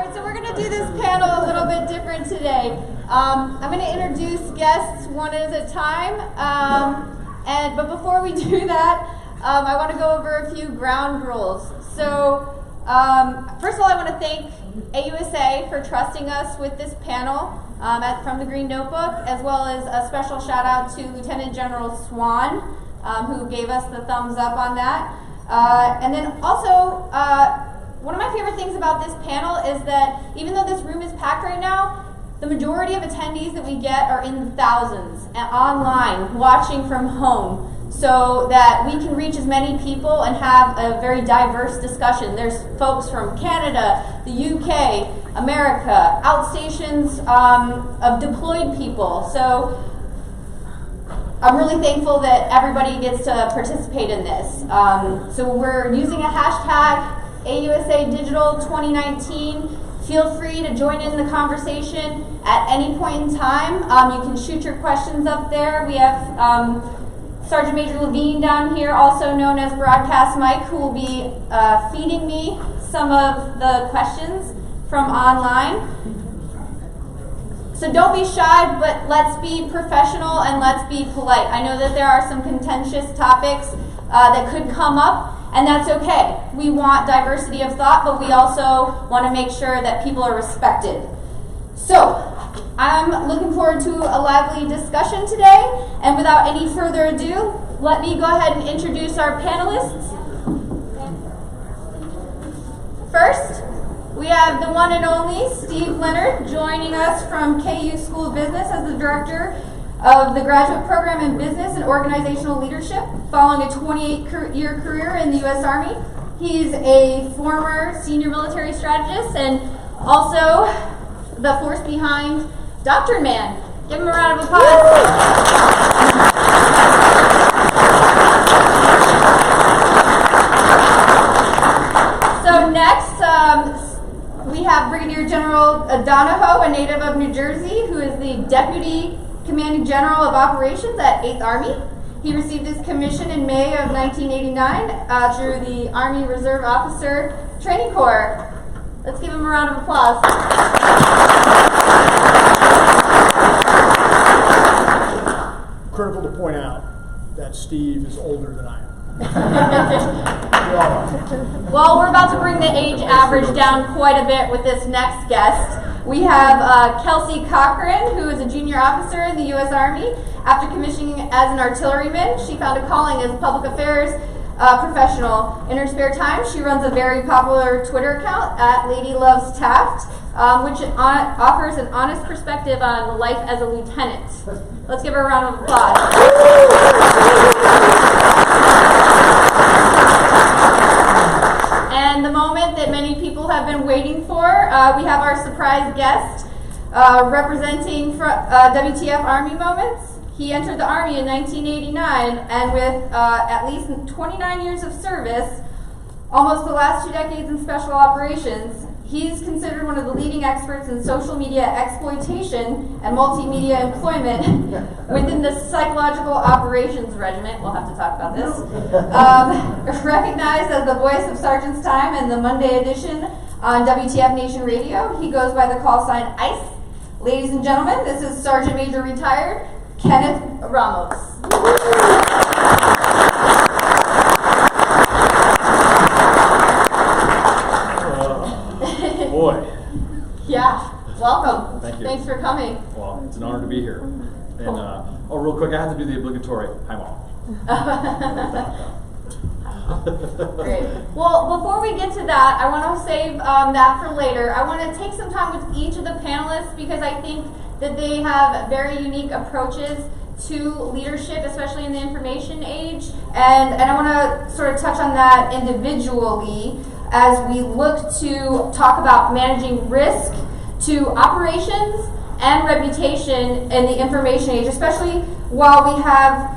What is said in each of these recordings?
right, so we're going to do this panel a little bit different today. I'm going to introduce guests one at a time, but before we do that, I want to go over a few ground rules. So, first of all, I want to thank AUSA for trusting us with this panel from the Green Notebook, as well as a special shout out to Lieutenant General Swan, who gave us the thumbs up on that. And then also, one of my favorite things about this panel is that even though this room is packed right now, the majority of attendees that we get are in the thousands and online, watching from home, so that we can reach as many people and have a very diverse discussion. There's folks from Canada, the UK, America, outstations of deployed people. So I'm really thankful that everybody gets to participate in this. So we're using a hashtag AUSA Digital 2019. Feel free to join in the conversation at any point in time. You can shoot your questions up there. We have Sergeant Major Levine down here, also known as Broadcast Mike, who will be feeding me some of the questions from online. So don't be shy, but let's be professional and let's be polite. I know that there are some contentious topics that could come up, and that's okay. We want diversity of thought, but we also want to make sure that people are respected. So, I'm looking forward to a lively discussion today, and without any further ado, let me go ahead and introduce our panelists. First, we have the one and only Steve Leonard joining us from KU School of Business as the Director of the Graduate Program in Business and Organizational Leadership, following a 28-year career in the U.S. Army. He's a former senior military strategist and also the force behind Dr. Man. Give him a round of applause. So next, we have Brigadier General Donahoe, a native of New Jersey, who is the Deputy Commanding General of Operations at 8th Army. He received his commission in May of 1989 through the Army Reserve Officer Training Corps. Let's give him a round of applause. Critical to point out that Steve is older than I am. Well, we're about to bring the age average down quite a bit with this next guest. We have Kelsey Cochran, who is a junior officer in the U.S. Army. After commissioning as an artilleryman, she found a calling as a public affairs professional. In her spare time, she runs a very popular Twitter account at Lady Loves Taft, which offers an honest perspective on life as a lieutenant. Let's give her a round of applause. And the moment that many people have been waiting for, we have our surprise guest representing WTF Army Moments. He entered the Army in 1989, and with at least 29 years of service, almost the last 2 decades in special operations, he's considered one of the leading experts in social media exploitation and multimedia employment within the Psychological Operations Regiment. We'll have to talk about this. Recognized as the voice of Sergeant's Time in the Monday edition on WTF Nation Radio, he goes by the call sign ICE. Ladies and gentlemen, this is Sergeant Major Retired Kenneth Ramos. Boy. Yeah, welcome. Thank you. Thanks for coming. Well, it's an honor to be here. And real quick, I have to do the obligatory hi, Mom. Great. Well, before we get to that, I want to save that for later. I want to take some time with each of the panelists because I think that they have very unique approaches to leadership, especially in the information age. And I want to sort of touch on that individually as we look to talk about managing risk to operations and reputation in the information age, especially while we have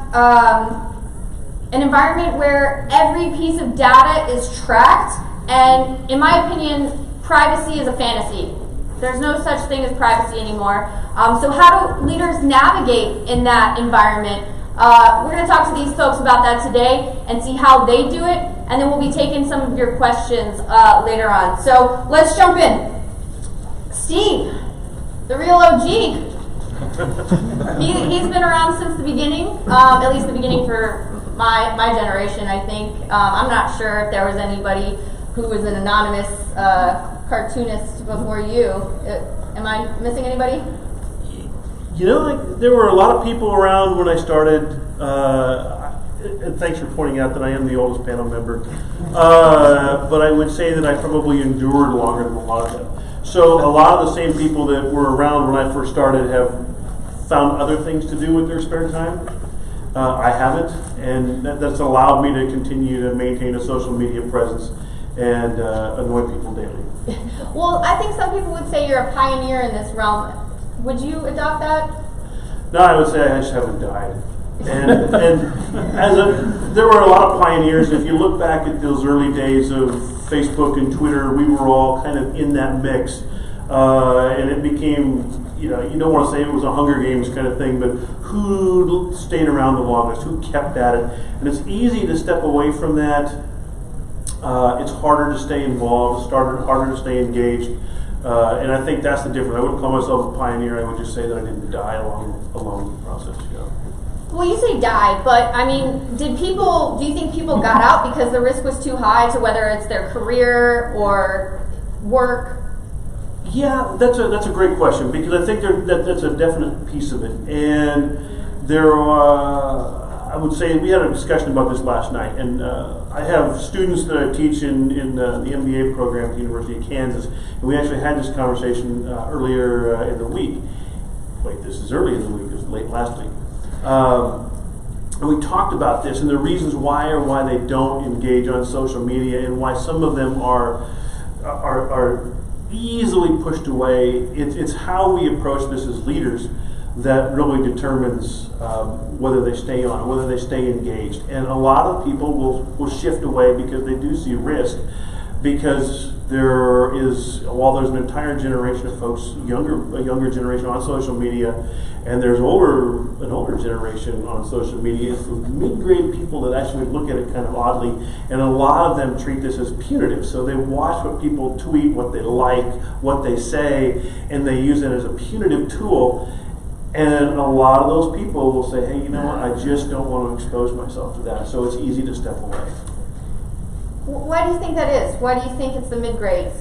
an environment where every piece of data is tracked, and in my opinion, privacy is a fantasy. There's no such thing as privacy anymore. So how do leaders navigate in that environment? We're going to talk to these folks about that today and see how they do it, and then we'll be taking some of your questions later on. So let's jump in. Steve, the real OG. He's been around since the beginning, at least the beginning for my generation, I think. I'm not sure if there was anybody who was an anonymous cartoonist before you. Am I missing anybody? You know, there were a lot of people around when I started, and thanks for pointing out that I am the oldest panel member, but I would say that I probably endured longer than a lot of them. So a lot of the same people that were around when I first started have found other things to do with their spare time. I haven't, and that's allowed me to continue to maintain a social media presence and annoy people daily. Well, I think some people would say you're a pioneer in this realm. Would you adopt that? No, I would say I just haven't died. And there were a lot of pioneers. If you look back at those early days of Facebook and Twitter, we were all kind of in that mix. And it became, you don't want to say it was a Hunger Games kind of thing, but who stayed around the longest, who kept at it. And it's easy to step away from that. It's harder to stay involved, it's harder to stay engaged. And I think that's the difference. I wouldn't call myself a pioneer, I would just say that I didn't die along the process. Well, you say die, but I mean, do you think people got out because the risk was too high, to whether it's their career or work? Yeah, that's a great question, because I think that's a definite piece of it. And I would say we had a discussion about this last night, and I have students that I teach in the MBA program at the University of Kansas, and we actually had this conversation earlier in the week. Wait, this is early in the week, it was late last week. And we talked about this and the reasons why they don't engage on social media, and why some of them are easily pushed away. It's how we approach this as leaders that really determines whether they stay on, whether they stay engaged. And a lot of people will shift away because they do see risk, because while there's an entire generation of folks, a younger generation on social media, and there's an older generation on social media, it's the mid-grade people that actually look at it kind of oddly, and a lot of them treat this as punitive. So they watch what people tweet, what they like, what they say, and they use it as a punitive tool. And a lot of those people will say, hey, you know what, I just don't want to expose myself to that, so it's easy to step away. Why do you think that is? Why do you think it's the mid-grades?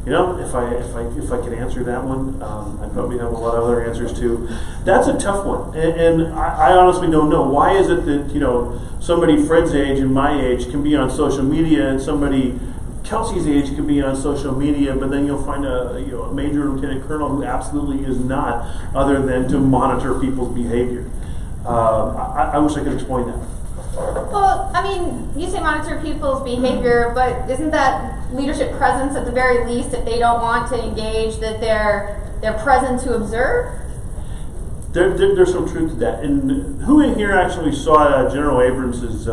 You know, if I could answer that one, I probably have a lot of other answers too. That's a tough one, and I honestly don't know. Why is it that somebody Fred's age and my age can be on social media, and somebody Kelsey's age can be on social media, but then you'll find a major lieutenant colonel who absolutely is not, other than to monitor people's behavior. I wish I could explain that. Well, I mean, you say monitor people's behavior, but isn't that leadership presence at the very least? If they don't want to engage, that they're present to observe? There's some truth to that. And who in here actually saw General Abrams'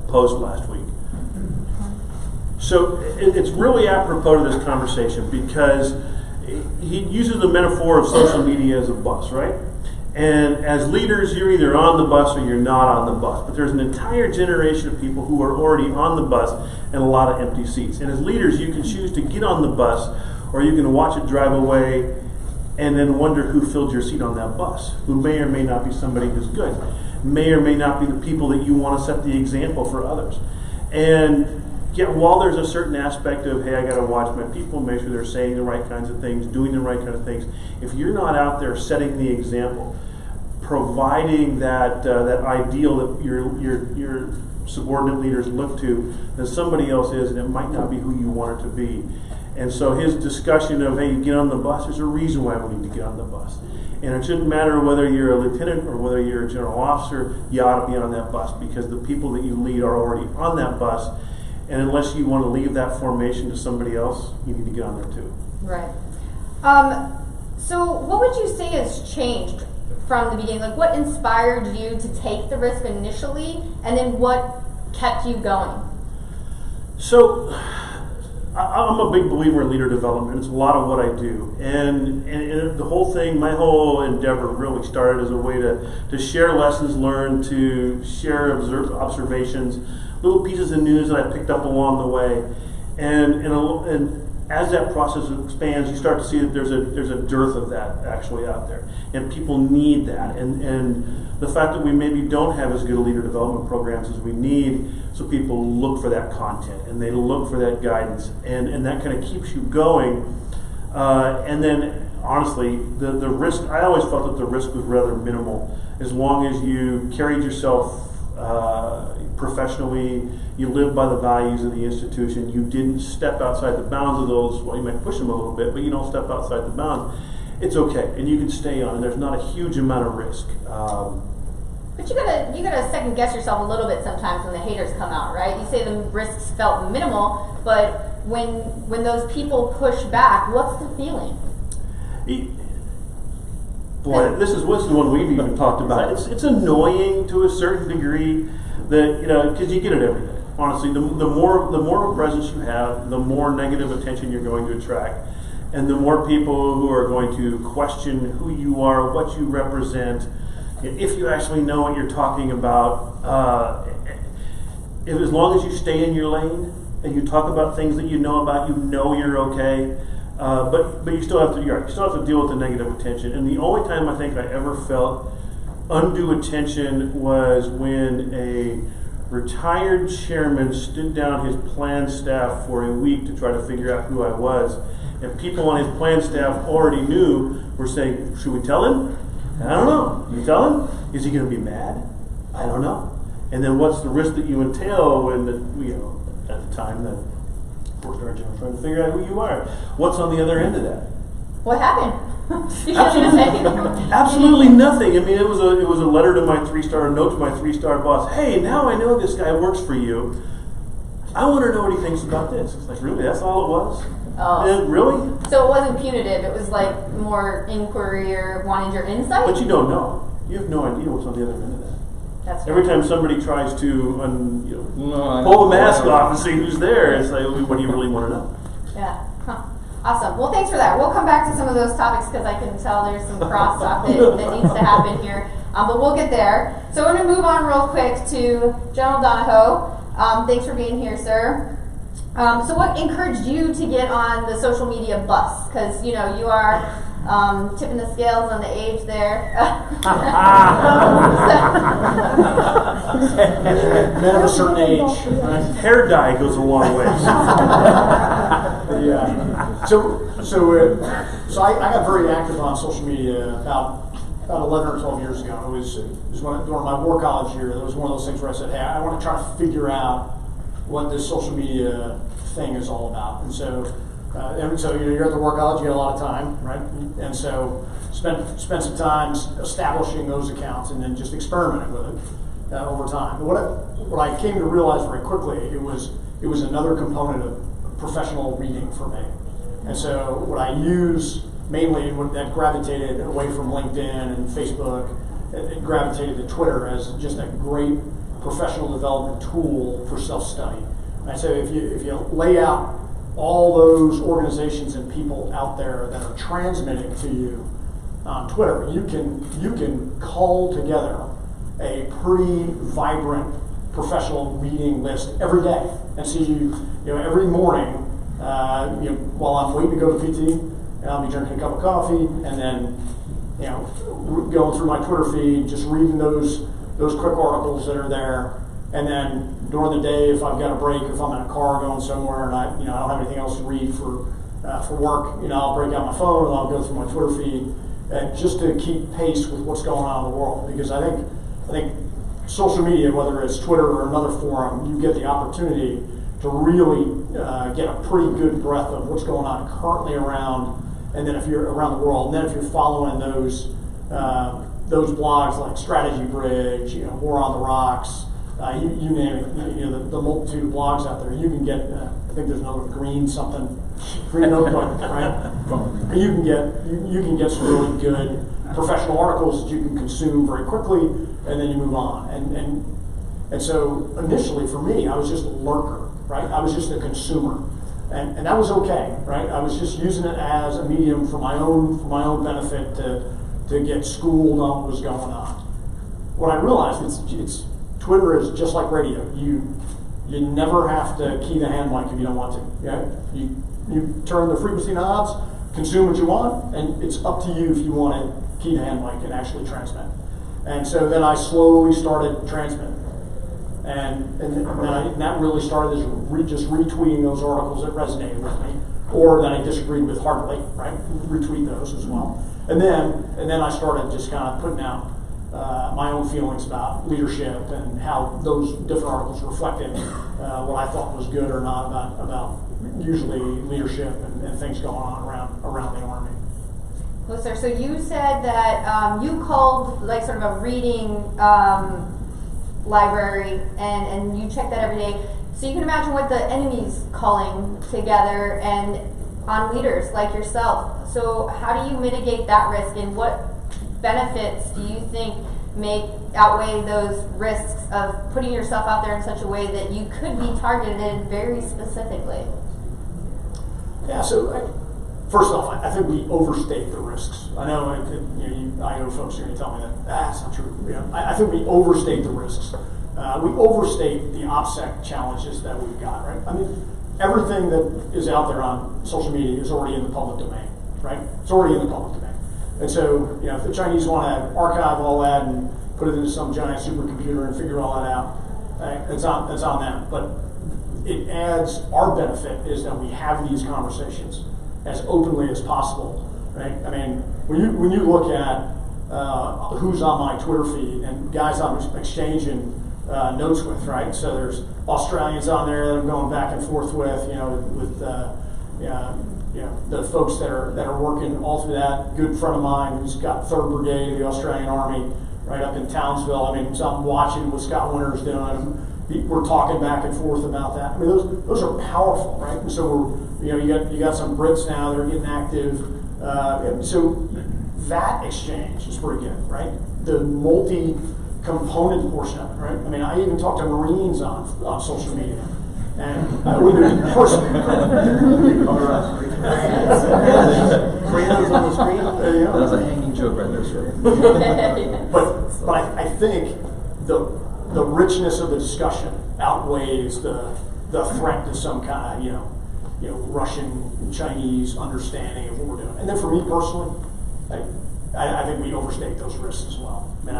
post last week? So it's really apropos to this conversation, because he uses the metaphor of social media as a bus, right? And as leaders, you're either on the bus or you're not on the bus. But there's an entire generation of people who are already on the bus and a lot of empty seats. And as leaders, you can choose to get on the bus, or you can watch it drive away and then wonder who filled your seat on that bus, who may or may not be somebody who's good, may or may not be the people that you want to set the example for others. And yeah, while there's a certain aspect of, hey, I got to watch my people, make sure they're saying the right kinds of things, doing the right kind of things, if you're not out there setting the example, providing that ideal that your subordinate leaders look to, then somebody else is, and it might not be who you want it to be. And so his discussion of, hey, you get on the bus, there's a reason why we need to get on the bus. And it shouldn't matter whether you're a lieutenant or whether you're a general officer, you ought to be on that bus, because the people that you lead are already on that bus. And unless you want to leave that formation to somebody else, you need to get on there too. Right. So what would you say has changed from the beginning? Like, what inspired you to take the risk initially, and then what kept you going? So I'm a big believer in leader development. It's a lot of what I do. And the whole thing, my whole endeavor really started as a way to share lessons learned, to share observations, little pieces of news that I picked up along the way. And as that process expands, you start to see that there's a dearth of that actually out there, and people need that. And the fact that we maybe don't have as good a leader development programs as we need, so people look for that content and they look for that guidance, and that kind of keeps you going. And then honestly, the risk, I always felt that the risk was rather minimal as long as you carried yourself professionally, you lived by the values of the institution, you didn't step outside the bounds of those. Well, you might push them a little bit, but you don't step outside the bounds. It's okay, and you can stay on, and there's not a huge amount of risk. But you gotta second guess yourself a little bit sometimes when the haters come out, right? You say the risks felt minimal, but when those people push back, what's the feeling? Boy, this is one we've even talked about. It's annoying to a certain degree that, because you get it every day. Honestly, the more of a presence you have, the more negative attention you're going to attract, and the more people who are going to question who you are, what you represent, if you actually know what you're talking about. As long as you stay in your lane and you talk about things that you know about, you're okay. But you still have to deal with the negative attention. And the only time I think I ever felt undue attention was when a retired chairman stood down his plan staff for a week to try to figure out who I was. And people on his plan staff already were saying, should we tell him? I don't know. You tell him? Is he going to be mad? I don't know. And then what's the risk that you entail when at the time that four-star general trying to figure out who you are? What's on the other end of that? What happened? You shouldn't say anything. Absolutely nothing. I mean, it was a letter to my a note to my 3-star boss. Hey, now I know this guy works for you. I want to know what he thinks about this. It's like, really? That's all it was? Oh. And really? So it wasn't punitive. It was like more inquiry or wanted your insight? But you don't know. You have no idea what's on the other end of that. That's Every time somebody tries to pull the mask off and see who's there, it's like, what do you really want to know? Yeah. Huh. Awesome. Well, thanks for that. We'll come back to some of those topics because I can tell there's some cross-talk that needs to happen here. But we'll get there. So we're going to move on real quick to General Donahoe. Thanks for being here, sir. So what encouraged you to get on the social media bus? Because, you are tipping the scales on the age there. Men of a certain age. Right? Hair dye goes a long way. Yeah. So I got very active on social media about 11 or 12 years ago. It was during my war college year. It was one of those things where I said, hey, I want to try to figure out what this social media thing is all about. And so you're at the war college, you get a lot of time, right? And so spent some time establishing those accounts and then just experimenting with it over time. But what I came to realize very quickly, it was another component of professional reading for me. And so what I use mainly, that gravitated away from LinkedIn and Facebook, it gravitated to Twitter as just a great professional development tool for self-study. And I say if you lay out all those organizations and people out there that are transmitting to you on Twitter, you can cull together a pretty vibrant professional reading list every day. And so every morning, while I'm waiting to go to PT, and I'll be drinking a cup of coffee, and then going through my Twitter feed, just reading those quick articles that are there. And then during the day, if I've got a break, if I'm in a car going somewhere and I don't have anything else to read for work, I'll break out my phone and I'll go through my Twitter feed just to keep pace with what's going on in the world. Because I think social media, whether it's Twitter or another forum, you get the opportunity to really get a pretty good breadth of what's going on currently around, and then if you're around the world, and then if you're following those blogs like Strategy Bridge, War on the Rocks. You name it, the multitude of blogs out there. You can get, I think there's another green notebook, right? You can get some really good professional articles that you can consume very quickly, and then you move on. And so initially for me, I was just a lurker, right? I was just a consumer, and that was okay, right? I was just using it as a medium for my own benefit to get schooled on what was going on. What I realized is Twitter is just like radio. You never have to key the hand mic if you don't want to. Yeah? You turn the frequency knobs, consume what you want, and it's up to you if you want to key the hand mic and actually transmit. And so then I slowly started transmitting. And that really started as just retweeting those articles that resonated with me, or that I disagreed with heartily, right? Retweet those as well. And then I started just kind of putting out my own feelings about leadership and how those different articles reflected what I thought was good or not about usually leadership and things going on around the Army. Well, sir, so you said that you called like sort of a reading library and you check that every day. So you can imagine what the enemy's calling together and on leaders like yourself. So how do you mitigate that risk, and what benefits do you think outweigh those risks of putting yourself out there in such a way that you could be targeted very specifically? Yeah, so first off, I think we overstate the risks. I know I know folks are going to tell me that that's not true. I think we overstate the risks. We overstate the OPSEC challenges that we've got, right? I mean, everything that is out there on social media is already in the public domain, right? It's already in the public domain. And so, if the Chinese want to archive all that and put it into some giant supercomputer and figure all that out, it's on them. But it adds, our benefit is that we have these conversations as openly as possible, right? I mean, when you look at who's on my Twitter feed and guys I'm exchanging notes with, right? So there's Australians on there that I'm going back and forth with, with the folks that are working all through that. Good friend of mine who's got 3rd Brigade of the Australian Army right up in Townsville. I mean, so I'm watching what Scott Winter's doing. We're talking back and forth about that. I mean, those are powerful, right? And so you got some Brits now that are getting active. So that exchange is pretty good, right? The multi-component portion of it, right? I mean, I even talk to Marines on social media. And we do it personally. Crayons on the screen. There you go. That's a hanging joke right there, sir. But I think the richness of the discussion outweighs the threat to some kind of Russian, Chinese understanding of what we're doing. And then for me personally, I think we overstate those risks as well. I mean,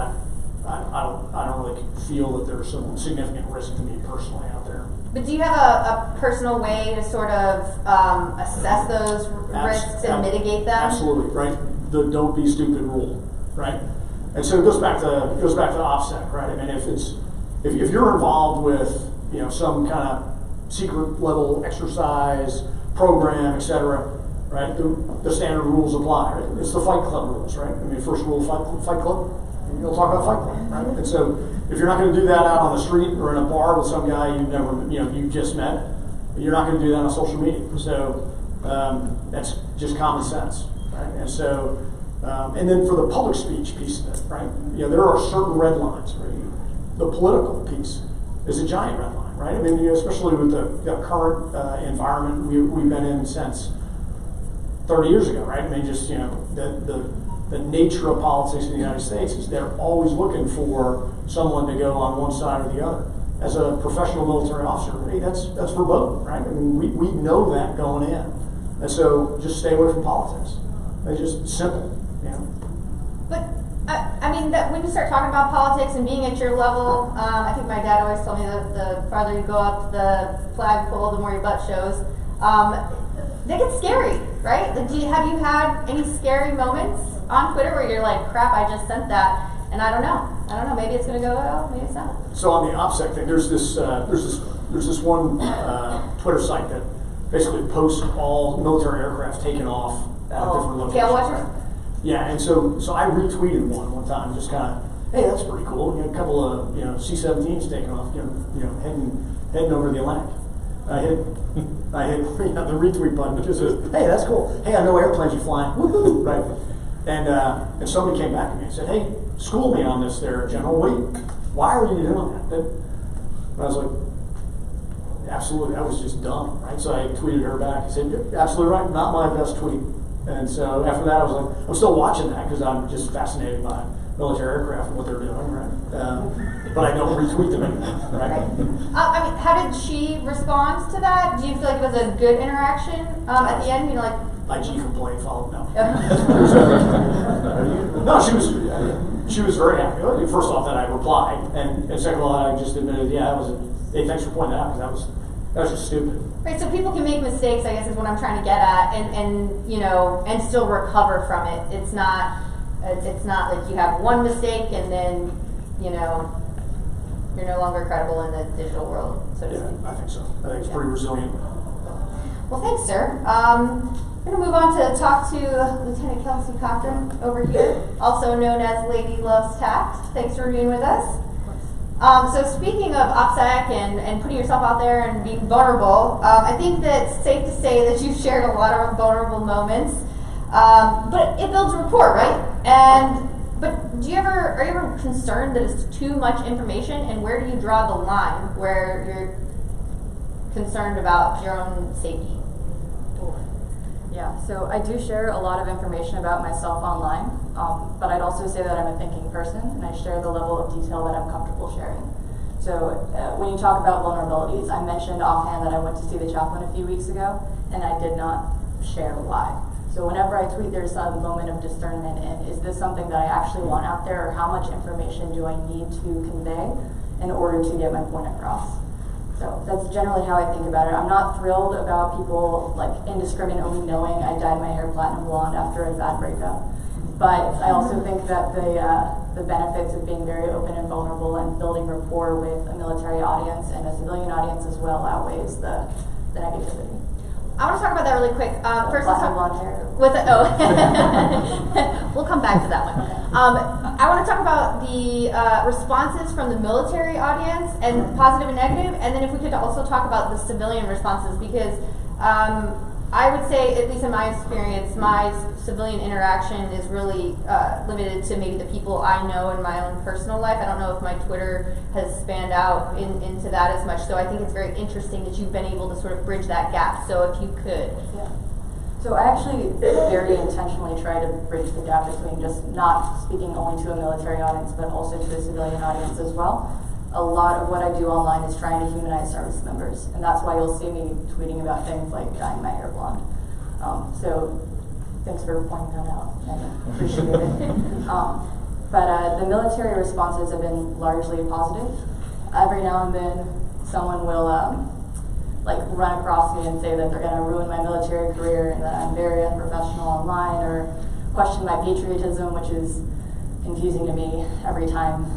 I don't really feel that there's some significant risk to me personally out there. But do you have a personal way to sort of assess those risks and mitigate them? Absolutely, right? The don't be stupid rule, right? And so it goes back to OPSEC, right? I mean, if you're involved with some kind of secret level exercise program, etc., right? The standard rules apply. Right? It's the Fight Club rules, right? I mean, first rule of Fight Club. You'll talk about Fight Club, right? And so if you're not going to do that out on the street or in a bar with some guy you just met, you're not going to do that on social media. So that's just common sense, right? And so and then for the public speech piece of it, right? There are certain red lines, right? The political piece is a giant red line, right? I mean, especially with the current environment we've been in since 30 years ago, right? I mean, just the nature of politics in the United States is they're always looking for someone to go on one side or the other. As a professional military officer, hey, that's verboten, right? I mean, we know that going in, and so just stay away from politics. It's just simple, But I mean, that when you start talking about politics and being at your level, I think my dad always told me that the farther you go up the flagpole, the more your butt shows. They get scary, right? Like, have you had any scary moments on Twitter where you're like, crap, I just sent that, and I don't know, maybe it's going to go well, maybe it's not. So on the OPSEC thing, there's this one Twitter site that basically posts all military aircraft taken off at different locations. Tail watchers? Yeah, and so I retweeted one time, just kind of, hey, that's pretty cool. A couple of C-17s taking off, heading over the Atlantic. I hit the retweet button because it says, hey, that's cool. Hey, I know airplanes are flying. Woohoo! Right? And somebody came back to me and said, hey, school me on this there, General. Why are you doing that? And I was like, absolutely, that was just dumb, right? So I tweeted her back and said, you're absolutely right, not my best tweet. And so after that, I was like, I'm still watching that because I'm just fascinated by military aircraft and what they're doing, right? But I don't retweet them anymore, right? I mean, how how did she respond to that? Do you feel like it was a good interaction at the end? You know, like. IG complaint followed. No. Okay. No, she was very happy. First off, that I replied, and second of all, I just admitted, hey, thanks for pointing that out because that was just stupid. Right, so people can make mistakes, I guess is what I'm trying to get at, and you know, and still recover from it. It's not like you have one mistake and then, you know, you're no longer credible in the digital world, so to speak. I think so. I think it's pretty resilient. Well, thanks, sir. We're going to move on to talk to Lieutenant Kelsey Cochran over here, also known as Lady Loves Tact. Thanks for being with us. So speaking of OPSEC and putting yourself out there and being vulnerable, I think that it's safe to say that you've shared a lot of vulnerable moments, but it builds rapport, right? But are you ever concerned that it's too much information, and where do you draw the line where you're concerned about your own safety? Yeah, so I do share a lot of information about myself online, but I'd also say that I'm a thinking person, and I share the level of detail that I'm comfortable sharing. So when you talk about vulnerabilities, I mentioned offhand that I went to see the chaplain a few weeks ago, and I did not share why. So whenever I tweet, there's a moment of discernment in, is this something that I actually want out there, or how much information do I need to convey in order to get my point across? So that's generally how I think about it. I'm not thrilled about people like indiscriminately knowing I dyed my hair platinum blonde after a bad breakup. But I also think that the benefits of being very open and vulnerable and building rapport with a military audience and a civilian audience as well outweighs the negativity. I want to talk about that really quick. First, let's talk blonde hair. We'll come back to that one. I want to talk about the responses from the military audience, and positive and negative, and then if we could also talk about the civilian responses, because I would say, at least in my experience, my civilian interaction is really limited to maybe the people I know in my own personal life. I don't know if my Twitter has spanned out into that as much, so I think it's very interesting that you've been able to sort of bridge that gap. So if you could. Yeah. So I actually very intentionally try to bridge the gap between just not speaking only to a military audience, but also to a civilian audience as well. A lot of what I do online is trying to humanize service members, and that's why you'll see me tweeting about things like dyeing my hair blonde. So thanks for pointing that out. I appreciate it. But the military responses have been largely positive. Every now and then, someone will run across me and say that they're going to ruin my military career and that I'm very unprofessional online, or question my patriotism, which is confusing to me every time.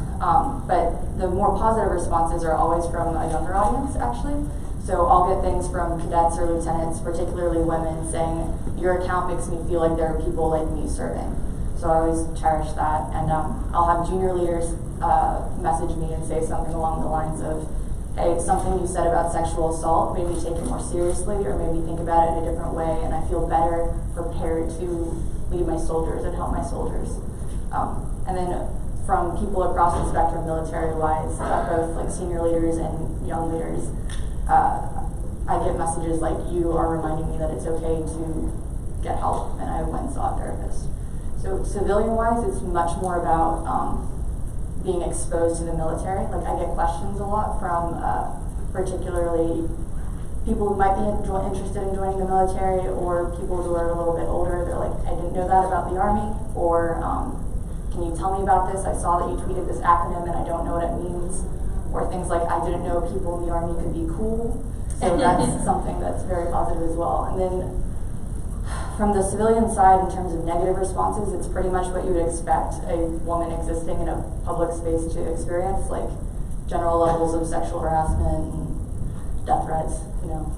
But the more positive responses are always from a younger audience, actually. So I'll get things from cadets or lieutenants, particularly women, saying, your account makes me feel like there are people like me serving. So I always cherish that. And I'll have junior leaders message me and say something along the lines of, hey, something you said about sexual assault made me take it more seriously, or made me think about it in a different way, and I feel better prepared to lead my soldiers and help my soldiers. And then from people across the spectrum, military-wise, both like senior leaders and young leaders, I get messages like, you are reminding me that it's okay to get help, and I went and saw a therapist. So civilian-wise, it's much more about being exposed to the military. Like, I get questions a lot from particularly people who might be interested in joining the military, or people who are a little bit older. They're like, I didn't know that about the Army, or can you tell me about this? I saw that you tweeted this acronym and I don't know what it means. Or things like, I didn't know people in the Army could be cool. So that's something that's very positive as well. And then from the civilian side, in terms of negative responses, it's pretty much what you would expect a woman existing in a public space to experience, like general levels of sexual harassment and death threats, you know.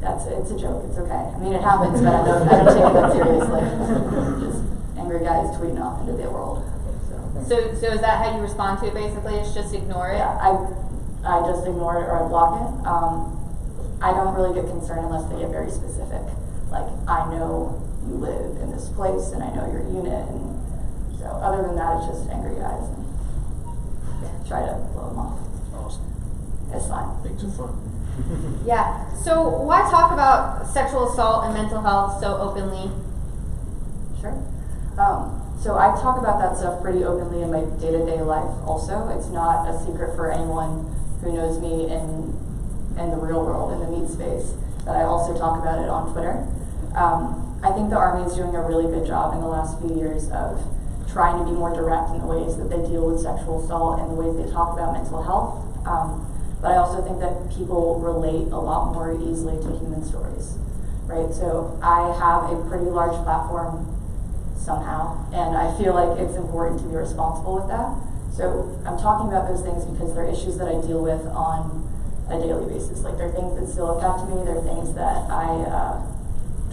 It's a joke, it's okay. I mean, it happens, but I don't take it that seriously. Just angry guys tweeting off into the world. So is that how you respond to it, basically? It's just ignore it? Yeah, I just ignore it or I block it. I don't really get concerned unless they get very specific. Like, I know you live in this place and I know your unit, and so other than that, it's just angry guys and try to blow them off. Awesome. It's fine. Makes it fun. Yeah. So why talk about sexual assault and mental health so openly? Sure. So I talk about that stuff pretty openly in my day-to-day life also. It's not a secret for anyone who knows me in the real world, in the meat space, that I also talk about it on Twitter. I think the Army is doing a really good job in the last few years of trying to be more direct in the ways that they deal with sexual assault and the ways they talk about mental health. But I also think that people relate a lot more easily to human stories, right? So I have a pretty large platform somehow, and I feel like it's important to be responsible with that. So I'm talking about those things because they're issues that I deal with on a daily basis. Like, they're things that still affect me, they're things that I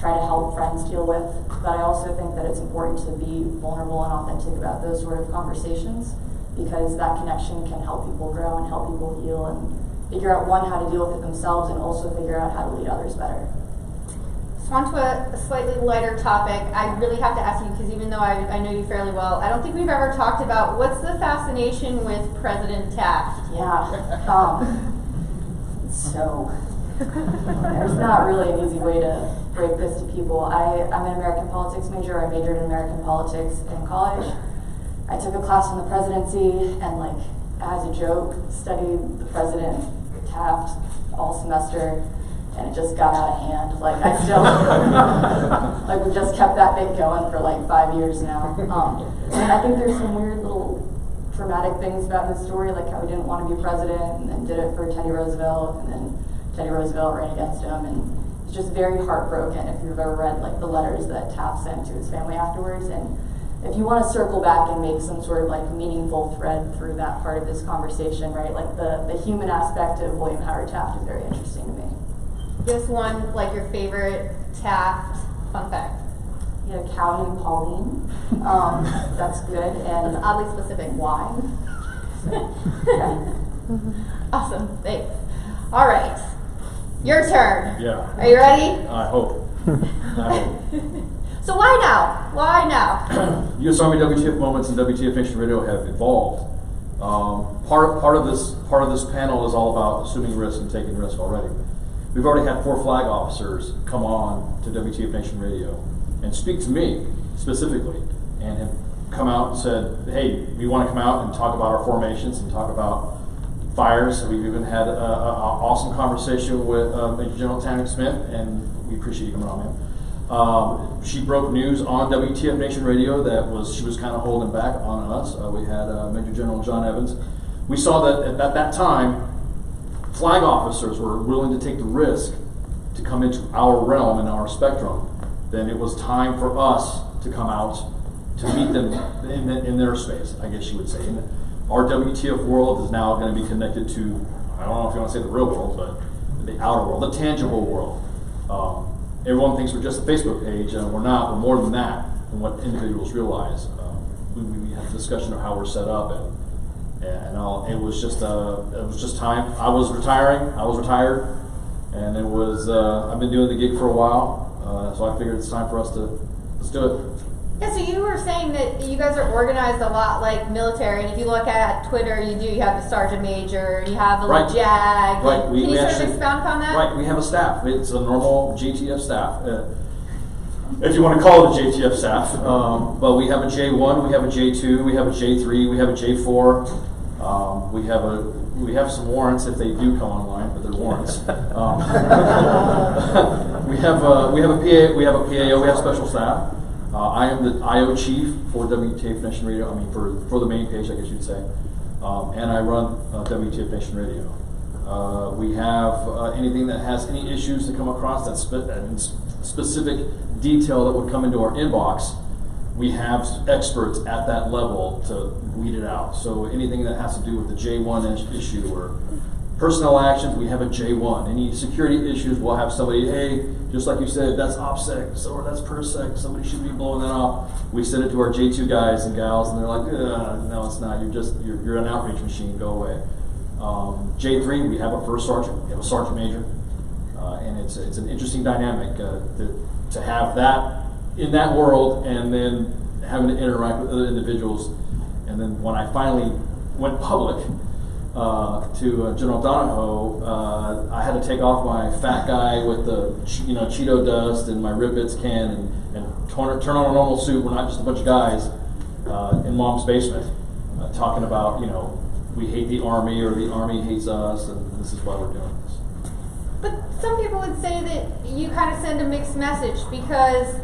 try to help friends deal with, but I also think that it's important to be vulnerable and authentic about those sort of conversations, because that connection can help people grow and help people heal and figure out, one, how to deal with it themselves, and also figure out how to lead others better. So on to a slightly lighter topic. I really have to ask you, because even though I know you fairly well, I don't think we've ever talked about what's the fascination with President Taft. Yeah. So there's not really an easy way to break this to people. I'm an American politics major. I majored in American politics in college. I took a class on the presidency and, like, as a joke, studied the president, Taft, all semester, and it just got out of hand. Like, I still, like, we just kept that thing going for like 5 years now. And I think there's some weird little dramatic things about his story, like how he didn't want to be president and then did it for Teddy Roosevelt, and then Teddy Roosevelt ran against him, and it's just very heartbroken if you've ever read, like, the letters that Taft sent to his family afterwards. And if you want to circle back and make some sort of, like, meaningful thread through that part of this conversation, right, like the human aspect of William Howard Taft is very interesting to me. This one, like, your favorite Taft fun fact. He had a cow named Pauline. That's good. And That's oddly specific. Why? Awesome, thanks. All right, your turn. Yeah. Are you ready? I hope. I hope. So why now? Why now? U.S. Army WTF moments and WTF Nation Radio have evolved. Part of this panel is all about assuming risk and taking risk already. We've already had 4 flag officers come on to WTF Nation Radio and speak to me specifically, and have come out and said, hey, we want to come out and talk about our formations and talk about fires. We've even had an awesome conversation with Major General Tannick Smith, and we appreciate you coming on, man. She broke news on WTF Nation Radio that she was kind of holding back on us. We had Major General John Evans. We saw that at that time, flag officers were willing to take the risk to come into our realm and our spectrum. Then it was time for us to come out to meet them in their space, I guess you would say. And our WTF world is now going to be connected to, I don't know if you want to say the real world, but the outer world, the tangible world. Everyone thinks we're just a Facebook page, and we're not. We're more than that, than what individuals realize. We had a discussion of how we're set up, and all. It was just time. I was retired, and it was. I've been doing the gig for a while. So I figured it's time for us to, let's do it. Yeah, so you were saying that you guys are organized a lot like military, and if you look at Twitter, you have the sergeant major, you have the little JAG. Right. Can you sort of expound upon that? Right, we have a staff. It's a normal JTF staff. If you want to call it a JTF staff. But we have a J1, we have a J2, we have a J3, we have a J4. We have some warrants if they do come online, but they're warrants. We have a PA, we have a PAO, we have special staff. I am the IO chief for WTF Nation Radio. I mean, for the main page, I guess you'd say, and I run WTF Nation Radio. We have anything that has any issues to come across that specific detail that would come into our inbox. We have experts at that level to weed it out. So anything that has to do with the J1 issue or personnel actions, we have a J1. Any security issues, we'll have somebody, hey, just like you said, that's OPSEC, or that's PERSEC, somebody should be blowing that off. We send it to our J2 guys and gals, and they're like, no, it's not. You're an outreach machine. Go away. J3, we have a first sergeant, we have a sergeant major, and it's an interesting dynamic to have that in that world, and then having to interact with other individuals. And then when I finally went public to General Donahoe, I had to take off my fat guy with the Cheeto dust and my Rib Bits can and turn on a normal suit. We're not just a bunch of guys in mom's basement talking about we hate the Army or the Army hates us, and this is why we're doing this. But some people would say that you kind of send a mixed message because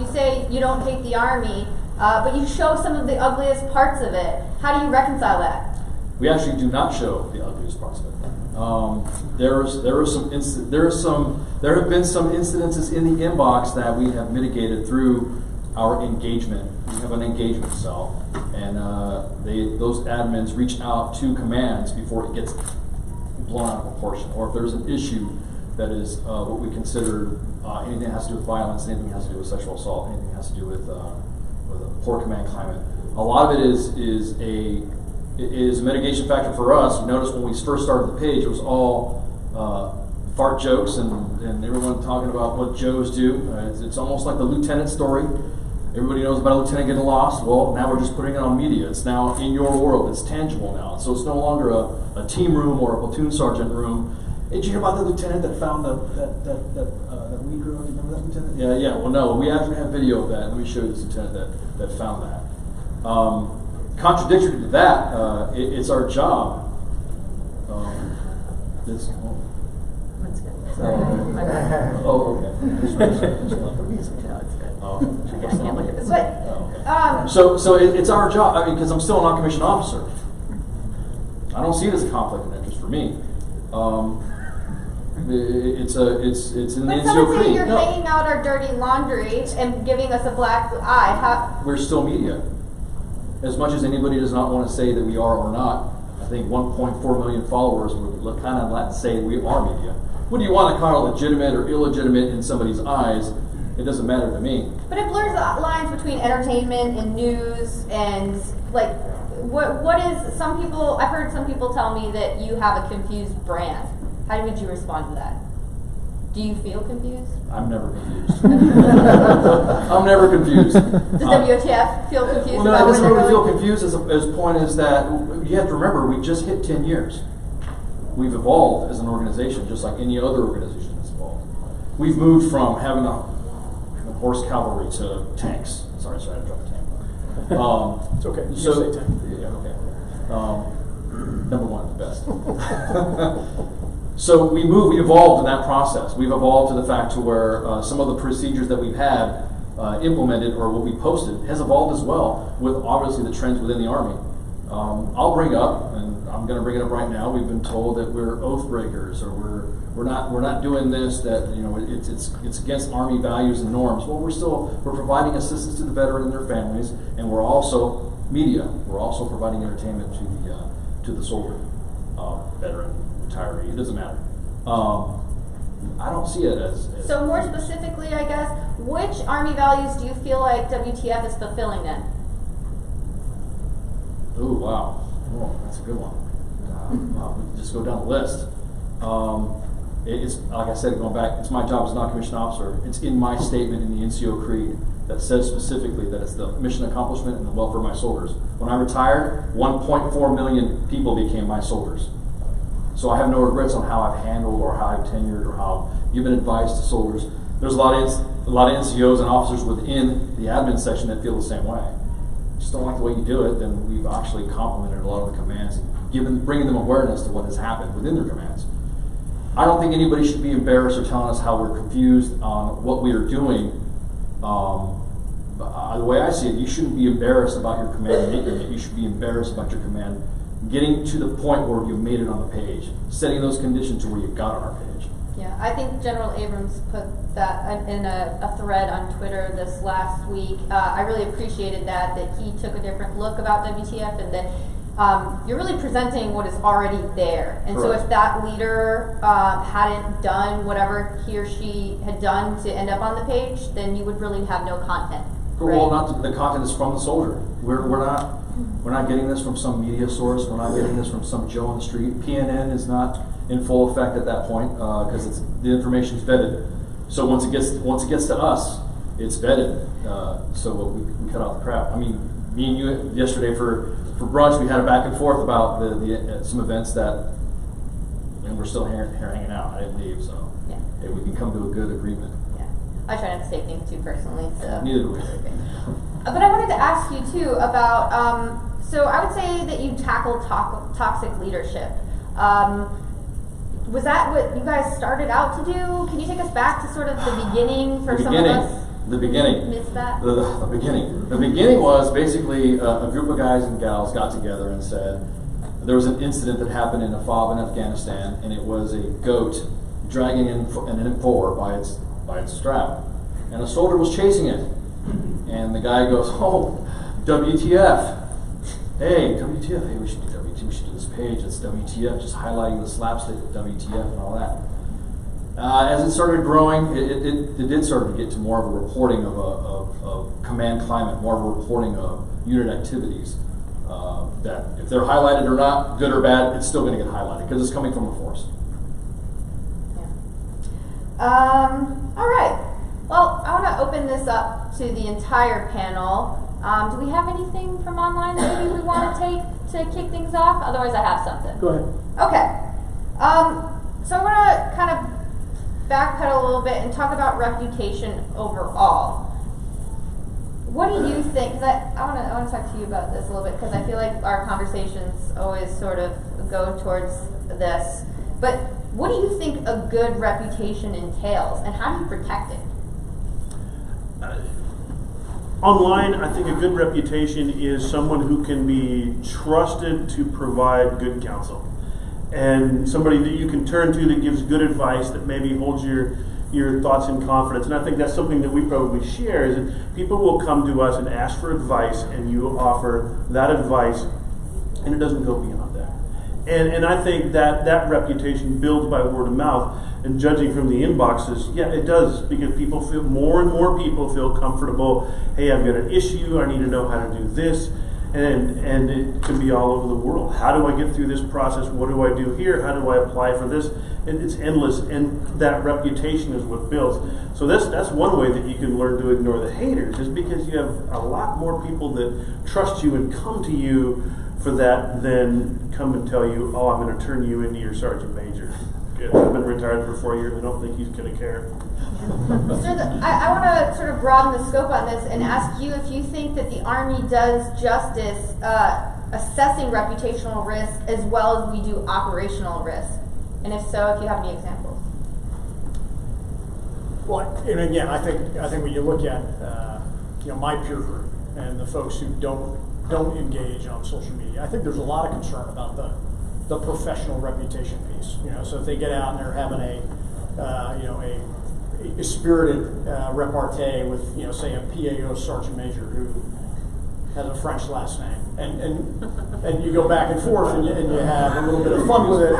you say you don't hate the Army, but you show some of the ugliest parts of it. How do you reconcile that? We actually do not show the ugliest parts of it. There have been some incidences in the inbox that we have mitigated through our engagement. We have an engagement cell, and those admins reach out to commands before it gets blown out of proportion, or if there's an issue that is what we consider anything that has to do with violence, anything that has to do with sexual assault, anything that has to do with a poor command climate. A lot of it is a mitigation factor for us. You notice when we first started the page, it was all fart jokes and everyone talking about what Joes do. It's almost like the lieutenant story. Everybody knows about a lieutenant getting lost. Well, now we're just putting it on media. It's now in your world. It's tangible now. So it's no longer a team room or a platoon sergeant room. Hey, did you hear about the lieutenant that found that weed girl? Do you remember that lieutenant? Yeah. Well, no, we actually have video of that. Let me show you this lieutenant that found that. Contradictory to that, it's our job. That's good. Oh, okay. No, it's good. I can't look at this way. So it's our job. I mean, because I'm still a non-commissioned officer. I don't see it as a conflict of interest for me. It's in the But NCO someone say creed. you're hanging out our dirty laundry and giving us a black eye. How? We're still media. As much as anybody does not want to say that we are or not, I think 1.4 million followers would kind of like to say we are media. What do you want to call it, legitimate or illegitimate in somebody's eyes? It doesn't matter to me. But it blurs the lines between entertainment and news and like what is some people. I've heard some people tell me that you have a confused brand. How would you respond to that? Do you feel confused? I'm never confused. I'm never confused. Does WTF feel confused? Well, no, about it doesn't where really they're feel going? confused as point is that you have to remember we just hit 10 years. We've evolved as an organization just like any other organization has evolved. We've moved from having a horse cavalry to tanks. Sorry, I had to drop a tank. It's okay. You So, say tank. yeah, okay. Number one, the best. So we evolved in that process. We've evolved to the fact to where some of the procedures that we've had implemented or what we posted has evolved as well with obviously the trends within the Army. I'll bring up, and I'm going to bring it up right now. We've been told that we're oath breakers, or we're not doing this. That it's against Army values and norms. Well, we're providing assistance to the veteran and their families, and we're also media. We're also providing entertainment to the soldier, veteran, retiree. It doesn't matter. I don't see it as So more specifically, I guess, which Army values do you feel like WTF is fulfilling then? Ooh, wow. Oh, that's a good one. Wow, we can just go down the list. It's like I said, going back, it's my job as a non-commissioned officer. It's in my statement in the NCO creed that says specifically that it's the mission accomplishment and the welfare of my soldiers. When I retired, 1.4 million people became my soldiers. So I have no regrets on how I've handled or how I've tenured or how given advice to soldiers. There's a lot of NCOs and officers within the admin section that feel the same way. Just don't like the way you do it, then we've actually complimented a lot of the commands, bringing them awareness to what has happened within their commands. I don't think anybody should be embarrassed or telling us how we're confused on what we are doing. The way I see it, you shouldn't be embarrassed about your command making it. You should be embarrassed about your command getting to the point where you made it on the page, setting those conditions to where you got on our page. Yeah, I think General Abrams put that in a thread on Twitter this last week. I really appreciated that he took a different look about WTF and that you're really presenting what is already there. And Correct. so if that leader hadn't done whatever he or she had done to end up on the page, then you would really have no content. Well, the content is from the soldier. We're not getting this from some media source. We're not getting this from some Joe on the street. PNN is not in full effect at that point because the information is vetted. So once it gets to us, it's vetted. So we cut out the crap. I mean, me and you yesterday for brunch, we had a back and forth about some events that, and we're still here hanging out. I didn't leave, so Yeah. hey, we can come to a good agreement. Yeah, I try not to take things too personally. So. Neither do we. But I wanted to ask you too about So I would say that you tackled toxic leadership. Was that what you guys started out to do? Can you take us back to sort of the beginning for some of us? The beginning. Missed that? The beginning. The beginning was basically a group of guys and gals got together and said there was an incident that happened in a FOB in Afghanistan, and it was a goat dragging an M4 by its strap, and a soldier was chasing it, and the guy goes, "Oh, WTF! Hey, WTF! Hey, we should do WTF. We should do this page. It's WTF. Just highlighting the slapstick of WTF and all that." As it started growing, it did start to get to more of a reporting of command climate, more of a reporting of unit activities. That if they're highlighted or not, good or bad, it's still going to get highlighted because it's coming from the force. Yeah. All right. Well, I want to open this up to the entire panel. Do we have anything from online that maybe we want to take to kick things off? Otherwise, I have something. Go ahead. Okay. So I want to kind of backpedal a little bit and talk about reputation overall. What do you think? Because I want to talk to you about this a little bit because I feel like our conversations always sort of go towards this. But what do you think a good reputation entails, and how do you protect it? Online, I think a good reputation is someone who can be trusted to provide good counsel, and somebody that you can turn to that gives good advice, that maybe holds your thoughts in confidence. And I think that's something that we probably share, is that people will come to us and ask for advice, and you offer that advice, and it doesn't go beyond that. And I think that reputation builds by word of mouth. And judging from the inboxes, yeah, it does, because people feel, more and more people feel comfortable. Hey, I've got an issue. I need to know how to do this. And it can be all over the world. How do I get through this process? What do I do here? How do I apply for this? And it's endless, and that reputation is what builds. So that's one way that you can learn to ignore the haters, is because you have a lot more people that trust you and come to you for that than come and tell you, "Oh, I'm going to turn you into your sergeant major." Good. I've been retired for 4 years. I don't think he's going to care. So I want to sort of broaden the scope on this and ask you if you think that the Army does justice assessing reputational risk as well as we do operational risk, and if so, if you have any examples. Well, and again, I think when you look at my peer group and the folks who don't engage on social media, I think there's a lot of concern about the professional reputation piece. So if they get out and they're having a spirited repartee with say a PAO sergeant major who has a French last name, and you go back and forth and you have a little bit of fun with it,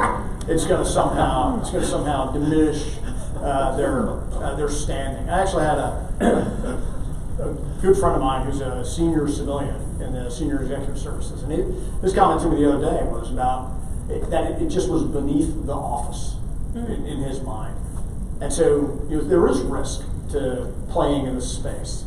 it's going to somehow diminish their standing. I actually had a good friend of mine who's a senior civilian in the senior executive services, and his comment to me the other day was about that it just was beneath the office in his mind. And so there is risk to playing in this space.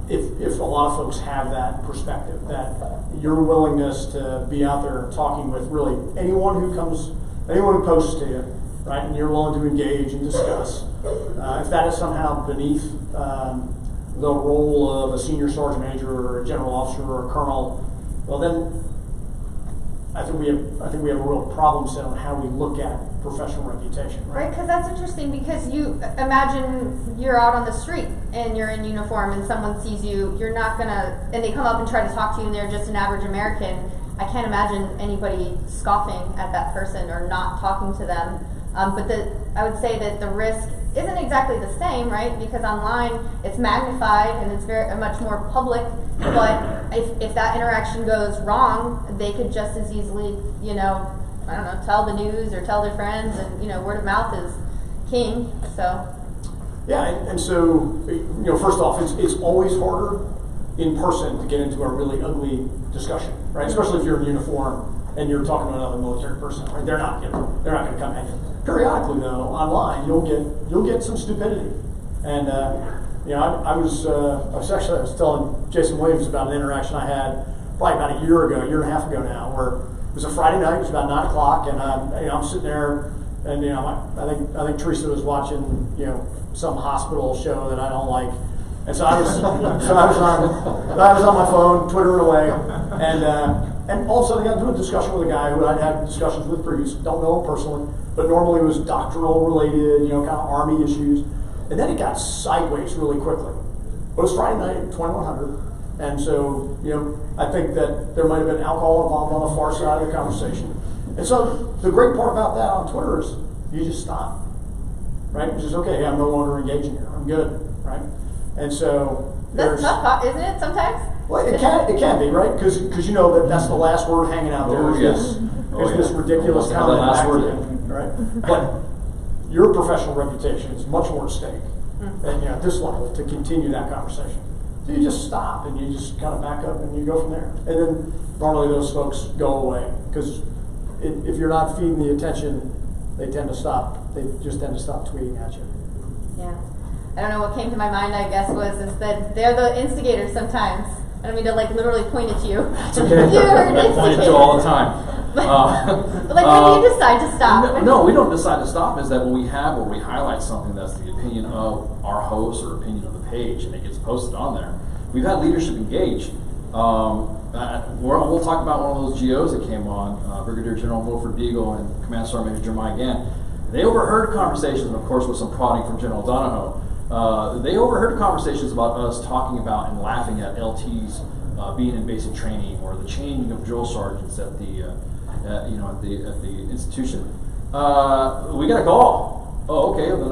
If a lot of folks have that perspective, that your willingness to be out there talking with really anyone who posts to you, right, and you're willing to engage and discuss, if that is somehow beneath the role of a senior sergeant major or a general officer or a colonel, well then I think we have a real problem set on how we look at professional reputation, Right, because that's interesting, because you imagine you're out on the street and you're in uniform and someone sees you, you're not gonna, and they come up and try to talk to you and they're just an average American. I can't imagine anybody scoffing at that person or not talking to them. But I would say that the risk isn't exactly the same, right? Because online it's magnified and it's very much more public. But if that interaction goes wrong, they could just as easily, tell the news or tell their friends, and word of mouth is king. So yeah, and so first off, it's always harder in person to get into a really ugly discussion, right? Especially if you're in uniform and you're talking to another military person, right? They're not going to come at you. Periodically, though, online you'll get some stupidity, and I was telling Jason Williams about an interaction I had probably about a year and a half ago now, where it was a Friday night. It was about 9 o'clock, and I'm sitting there, and I think Teresa was watching some hospital show that I don't like, And so I was on my phone, twittering away, and all of a sudden I got into a discussion with a guy who I'd had discussions with previously. Don't know him personally, but normally it was doctrinal related, kind of Army issues. And then it got sideways really quickly. But it was Friday night at 2100, and so I think that there might have been alcohol involved on the far side of the conversation. And so the great part about that on Twitter is you just stop, right? It's just okay. I'm no longer engaging here. I'm good, right? And so That's tough, isn't it? Sometimes. well, it can be, right? Because that's the last word hanging out there. Oh, yes. There's this ridiculous Have comment that last back word to you, right? But your professional reputation is much more at stake, and at this level to continue that conversation. So you just stop and you just kind of back up and you go from there. And then normally those folks go away because if you're not feeding the attention, they tend to stop. They just tend to stop tweeting at you. Yeah. I don't know what came to my mind, I guess, is that they're the instigators sometimes. I don't mean to literally point at you. It's okay. You're an I point at you all the time. But when do you decide to stop? No, we don't decide to stop. Is that when we highlight something that's the opinion of our host or opinion of the page, and it gets posted on there. We've had leadership engage. We'll talk about one of those GOs that came on, Brigadier General Wilford Deagle and Command Sergeant Major Jeremiah Gann. They overheard conversations, and of course with some prodding from General Donahoe. They overheard conversations about us talking about and laughing at LTs being in basic training or the changing of drill sergeants at the institution. We got a call. Oh, okay. Then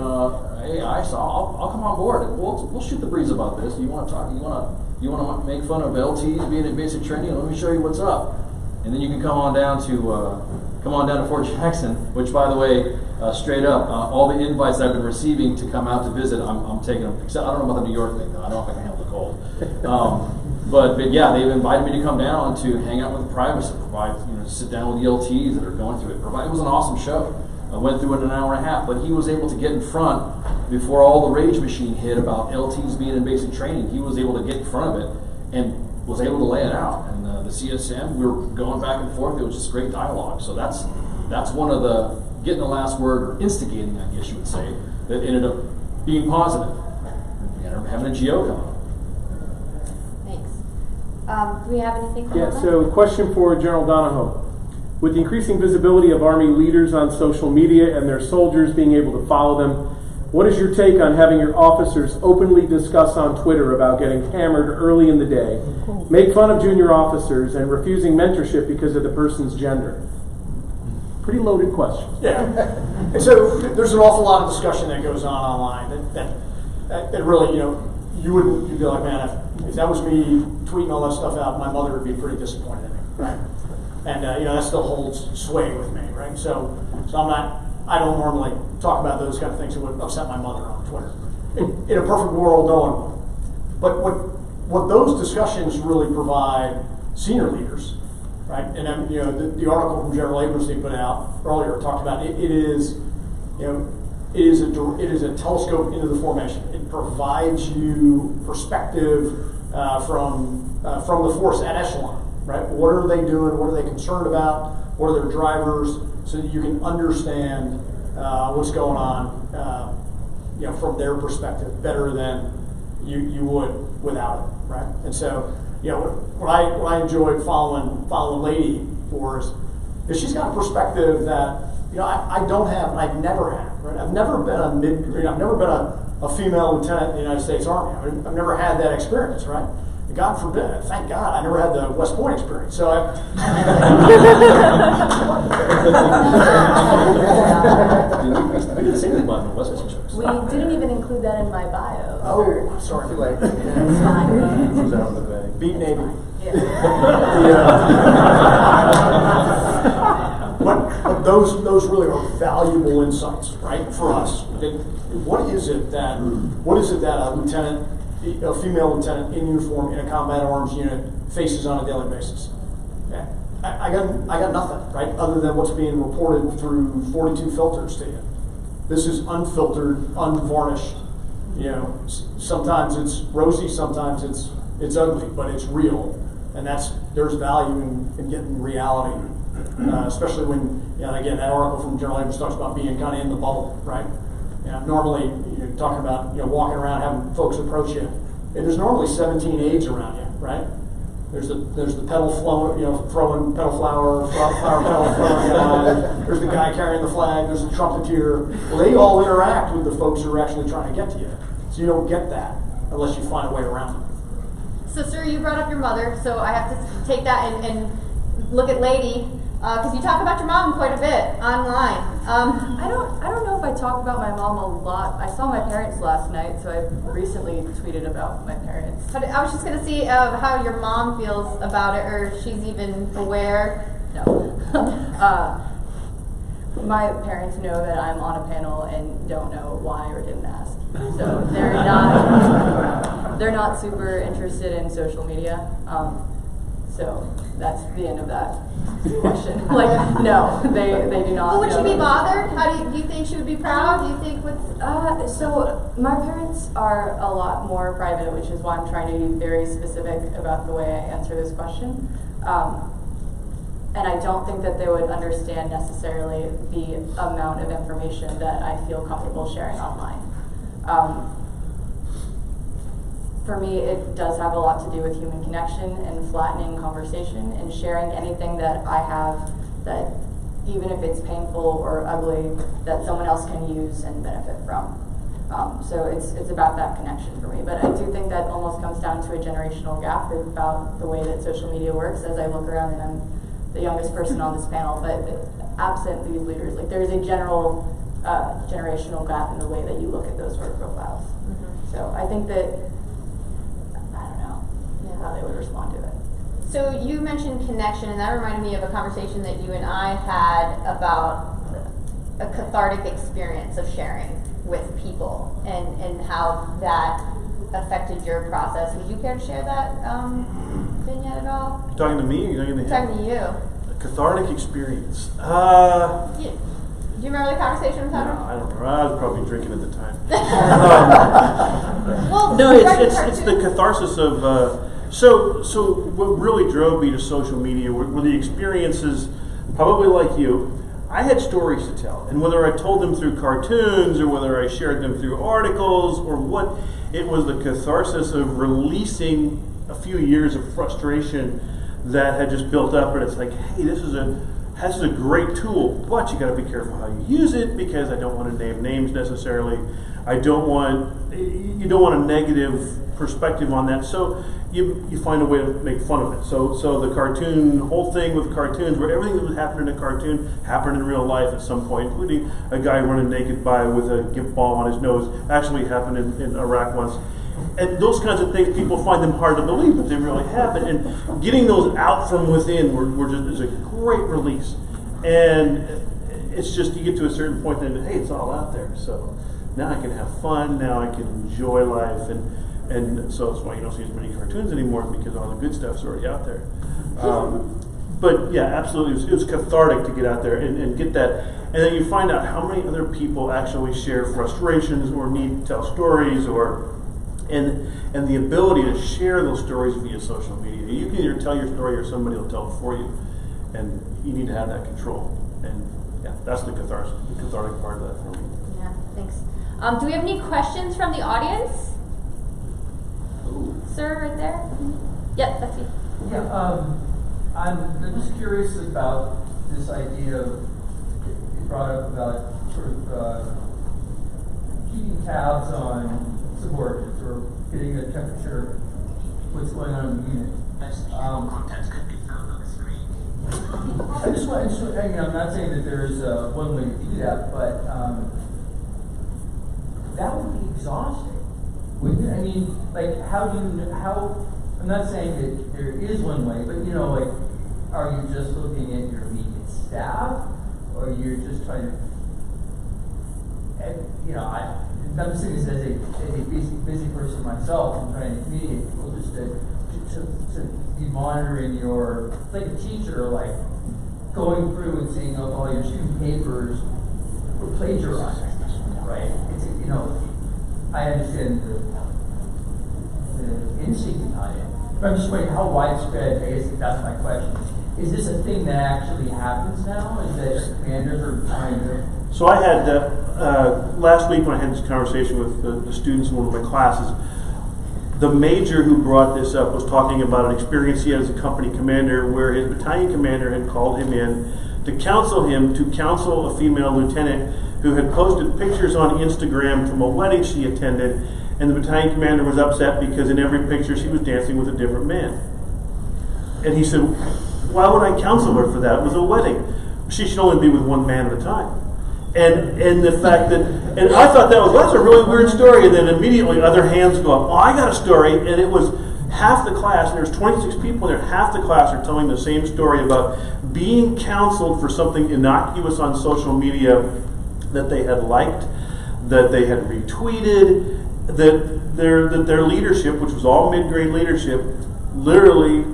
hey, I'll come on board. We'll shoot the breeze about this. You want to talk? You want to make fun of LTs being in basic training? Let me show you what's up. And then you can come on down to Fort Jackson. Which, by the way, straight up, all the invites I've been receiving to come out to visit, I'm taking them. Except I don't know about the New York thing though. I don't know if I can handle the cold. But yeah, they've invited me to come down to hang out with the privates and provide, sit down with the LTs that are going through it. It was an awesome show. I went through it in an hour and a half, but he was able to get in front before all the rage machine hit about LTs being in basic training. He was able to get in front of it and was able to lay it out. And the CSM, we were going back and forth. It was just great dialogue. So that's one of the getting the last word or instigating, I guess you would say, that ended up being positive. We ended up having a GO come up. Do we have anything from Yeah, so question for General Donahoe. With the increasing visibility of Army leaders on social media and their soldiers being able to follow them, what is your take on having your officers openly discuss on Twitter about getting hammered early in the day, make fun of junior officers, and refusing mentorship because of the person's gender? Pretty loaded question. Yeah. And so there's an awful lot of discussion that goes on online that really, you'd be like, man, if that was me tweeting all that stuff out, my mother would be pretty disappointed in me, right? And that still holds sway with me, right? So I don't normally talk about those kind of things that would upset my mother on Twitter. In a perfect world, no one would. But what those discussions really provide senior leaders, right? And then the article from General Abrams they put out earlier talked about it is a telescope into the formation. It provides you perspective from the force at echelon, right? What are they doing? What are they concerned about? What are their drivers? So that you can understand what's going on, from their perspective better than you would without it, right? And so, what I enjoyed following the lady for is she's got a perspective that I don't have, and I've never had, right? I've never been I've never been a female lieutenant in the United States Army. I've never had that experience, right? God forbid, thank God, I never had the West Point experience. So We didn't say anything about the West Point jokes. We didn't even include that in my bio. Oh, sorry, too late. It's fine. Beat Navy. Yeah. But those really are valuable insights, right, for us. What is it that a female lieutenant in uniform in a combat arms unit faces on a daily basis? Yeah. I got nothing, right, other than what's being reported through 42 filters to you. This is unfiltered, unvarnished. Sometimes it's rosy, sometimes it's ugly, but it's real, and there's value in getting reality, especially when again that article from General Abrams talks about being kind of in the bubble, right? Normally you're talking about walking around having folks approach you. and there's normally 17 aides around you, right? There's the pedal flower, throwing pedal flower pedal throwing guy. There's the guy carrying the flag. There's the trumpeter. Well, they all interact with the folks who are actually trying to get to you. So you don't get that unless you find a way around it. So, sir, you brought up your mother, so I have to take that and look at Lady, because you talk about your mom quite a bit online. I don't know if I talk about my mom a lot. I saw my parents last night, so I recently tweeted about my parents. But I was just going to see how your mom feels about it, or if she's even aware. No. My parents know that I'm on a panel and don't know why or didn't ask. So they're not super interested in social media. So that's the end of that question. Like, no, they do not. Well, would know. she be bothered? How do you think she would be proud? Do you think So my parents are a lot more private, which is why I'm trying to be very specific about the way I answer this question. And I don't think that they would understand necessarily the amount of information that I feel comfortable sharing online. For me, it does have a lot to do with human connection and flattening conversation and sharing anything that I have that, even if it's painful or ugly, that someone else can use and benefit from. So it's about that connection for me. But I do think that almost comes down to a generational gap about the way that social media works. As I look around, and I'm the youngest person on this panel, but absent these leaders, like there's a general generational gap in the way that you look at those sort of profiles. Mm-hmm. So I think that, I don't know how they would respond to it. So you mentioned connection, and that reminded me of a conversation that you and I had about a cathartic experience of sharing with people and how that affected your process. Would you care to share that vignette at all? You talking to me or you talking to him? Talking to you. A cathartic experience. Do you remember the conversation we had? No, I don't remember. I was probably drinking at the time. Well, no, it's the catharsis of. So what really drove me to social media were the experiences, probably like you. I had stories to tell, and whether I told them through cartoons or whether I shared them through articles or what, it was the catharsis of releasing a few years of frustration that had just built up, and it's like, hey, this is a great tool, but you got to be careful how you use it, because I don't want to name names necessarily. You don't want a negative perspective on that, so you find a way to make fun of it. So the cartoon, whole thing with cartoons, where everything that was happening in a cartoon happened in real life at some point, including a guy running naked by with a gift bomb on his nose, actually happened in Iraq once. And those kinds of things, people find them hard to believe, but they really happen. And getting those out from within is a great release. And it's just, you get to a certain point, then, hey, it's all out there. So now I can have fun, now I can enjoy life. And so that's why you don't see as many cartoons anymore, because all the good stuff's already out there. But yeah, absolutely, it was cathartic to get out there and get that. And then you find out how many other people actually share frustrations or need to tell stories, and the ability to share those stories via social media. You can either tell your story or somebody will tell it for you, and you need to have that control. And yeah, that's the cathartic part of that for me. Yeah, thanks. Do we have any questions from the audience? Ooh. Sir, right there? Yep, that's you. Yeah, I'm just curious about this idea of, you brought up about sort of keeping tabs on subordinates or getting a temperature, what's going on in the unit. Context could be found on the screen. I just want to, I'm not saying that there's one way to do that, but that would be exhausting. Wouldn't it? I mean, like, I'm not saying that there is one way, but like, are you just looking at your immediate staff, or you're just trying to, I'm just saying this as a busy person myself, I'm trying to communicate people just to be monitoring your, it's like a teacher, like, going through and seeing all your student papers were plagiarized, right? It's, I understand the instinct behind it. But I'm just wondering how widespread, I guess that's my question. Is this a thing that actually happens now? Is that commanders are trying to... So I had, last week when I had this conversation with the students in one of my classes, The major who brought this up was talking about an experience he had as a company commander where his battalion commander had called him in to counsel a female lieutenant who had posted pictures on Instagram from a wedding she attended, and the battalion commander was upset because in every picture she was dancing with a different man. And he said, why would I counsel her for that? It was a wedding. She should only be with one man at a time. And the fact that, and I thought that's a really weird story, and then immediately other hands go up, oh, I got a story, and it was half the class, and there's 26 people in there, half the class are telling the same story about being counseled for something innocuous on social media that they had liked, that they had retweeted, that their leadership, which was all mid-grade leadership, literally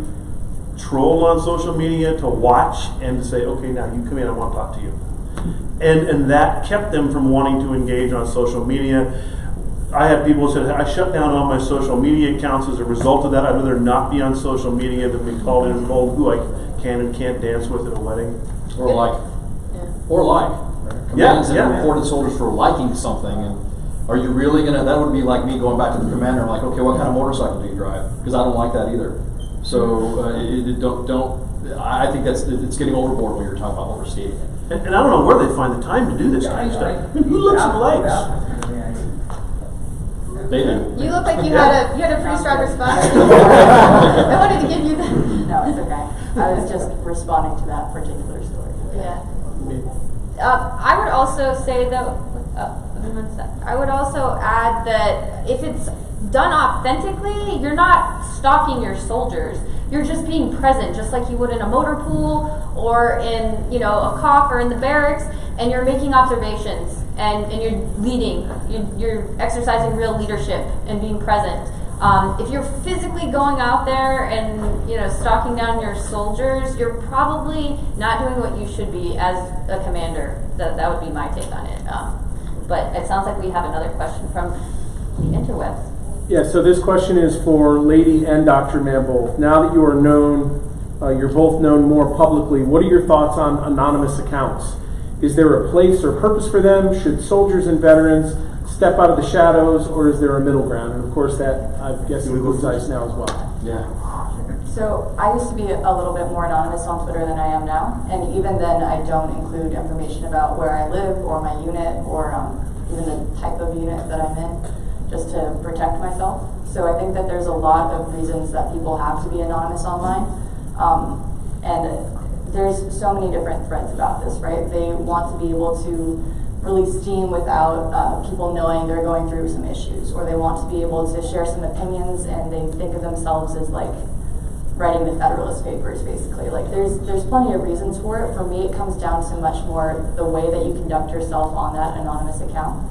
trolled on social media to watch and to say, okay, now you come in, I want to talk to you. And that kept them from wanting to engage on social media. I had people who said, I shut down all my social media accounts as a result of that. I'd rather not be on social media than be called in and told who I can and can't dance with at a wedding. Or like. Or like. Commands and reported soldiers for liking something. And are you really going to, that would be like me going back to the commander and like, okay, what kind of motorcycle do you drive? Because I don't like that either. So I think it's getting overboard when you're talking about overstating it. And I don't know where they find the time to do this kind of stuff. Who looks at legs? They do. You look like you had a pretty strong response. I wanted to give you that. No, it's okay. I was just responding to that particular story. Yeah. I would also say though, I would also add that if it's done authentically, you're not stalking your soldiers. You're just being present, just like you would in a motor pool or in a COF or in the barracks, and you're making observations and you're leading. You're exercising real leadership and being present. If you're physically going out there and stalking down your soldiers, you're probably not doing what you should be as a commander. That would be my take on it. But it sounds like we have another question from the interwebs. Yeah, so this question is for Lady and Dr. Mann both. Now that you are known, you're both known more publicly, what are your thoughts on anonymous accounts? Is there a place or purpose for them? Should soldiers and veterans step out of the shadows, or is there a middle ground? And of course that, I guess, includes ICE now as well. Yeah. So I used to be a little bit more anonymous on Twitter than I am now, and even then I don't include information about where I live or my unit or even the type of unit that I'm in, just to protect myself. So I think that there's a lot of reasons that people have to be anonymous online, and there's so many different threads about this, right? They want to be able to release steam without people knowing they're going through some issues, or they want to be able to share some opinions and they think of themselves as like writing the Federalist Papers, basically. Like there's plenty of reasons for it. For me, it comes down to much more the way that you conduct yourself on that anonymous account.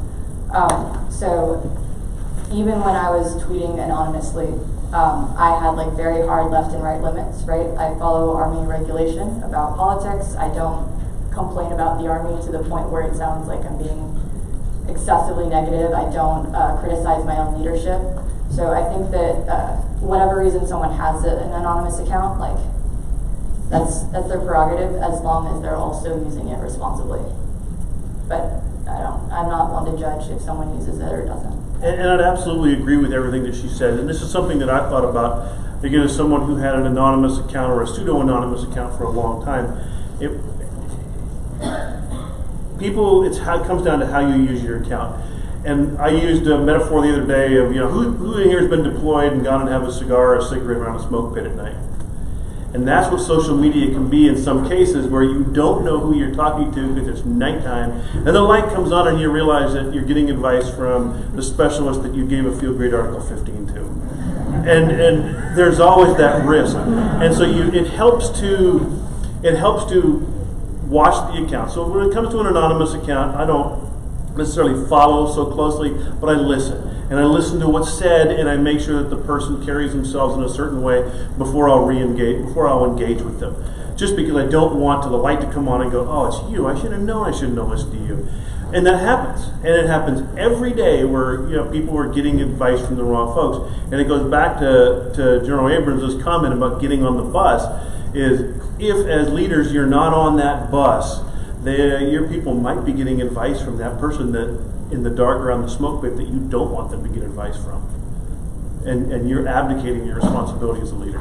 So even when I was tweeting anonymously, I had like very hard left and right limits, right? I follow Army regulation about politics. I don't complain about the Army to the point where it sounds like I'm being excessively negative. I don't criticize my own leadership. So I think that whatever reason someone has an anonymous account, like that's their prerogative, as long as they're also using it responsibly. But I'm not one to judge if someone uses it or doesn't. And I'd absolutely agree with everything that she said. And this is something that I thought about, again, as someone who had an anonymous account or a pseudo-anonymous account for a long time. It comes down to how you use your account. And I used a metaphor the other day of, who in here has been deployed and gone and have a cigar or a cigarette around a smoke pit at night? And that's what social media can be in some cases, where you don't know who you're talking to because it's nighttime, and the light comes on and you realize that you're getting advice from the specialist that you gave a field grade Article 15 to. And there's always that risk. And so it helps to watch the account. So when it comes to an anonymous account, I don't necessarily follow so closely, but I listen. And I listen to what's said, and I make sure that the person carries themselves in a certain way before I'll engage with them. Just because I don't want the light to come on and go, oh, it's you. I should have known. I shouldn't have listened to you. And that happens. And it happens every day where people are getting advice from the wrong folks. And it goes back to General Abrams' comment about getting on the bus, is if as leaders you're not on that bus, your people might be getting advice from that person that in the dark around the smoke pit that you don't want them to get advice from. and you're abdicating your responsibility as a leader.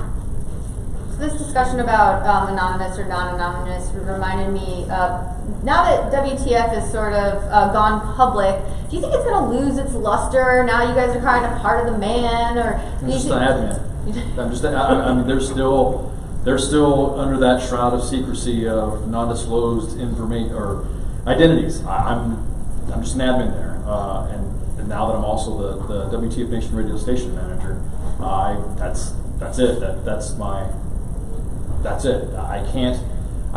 So this discussion about anonymous or non-anonymous reminded me of, now that WTF is sort of gone public, do you think it's going to lose its luster now you guys are kind of part of the man? Or I'm just an admin. I mean, they're still under that shroud of secrecy of non-disclosed information or identities. I'm just an admin there, and now that I'm also the WTF Nation radio station manager, that's it. That's it. I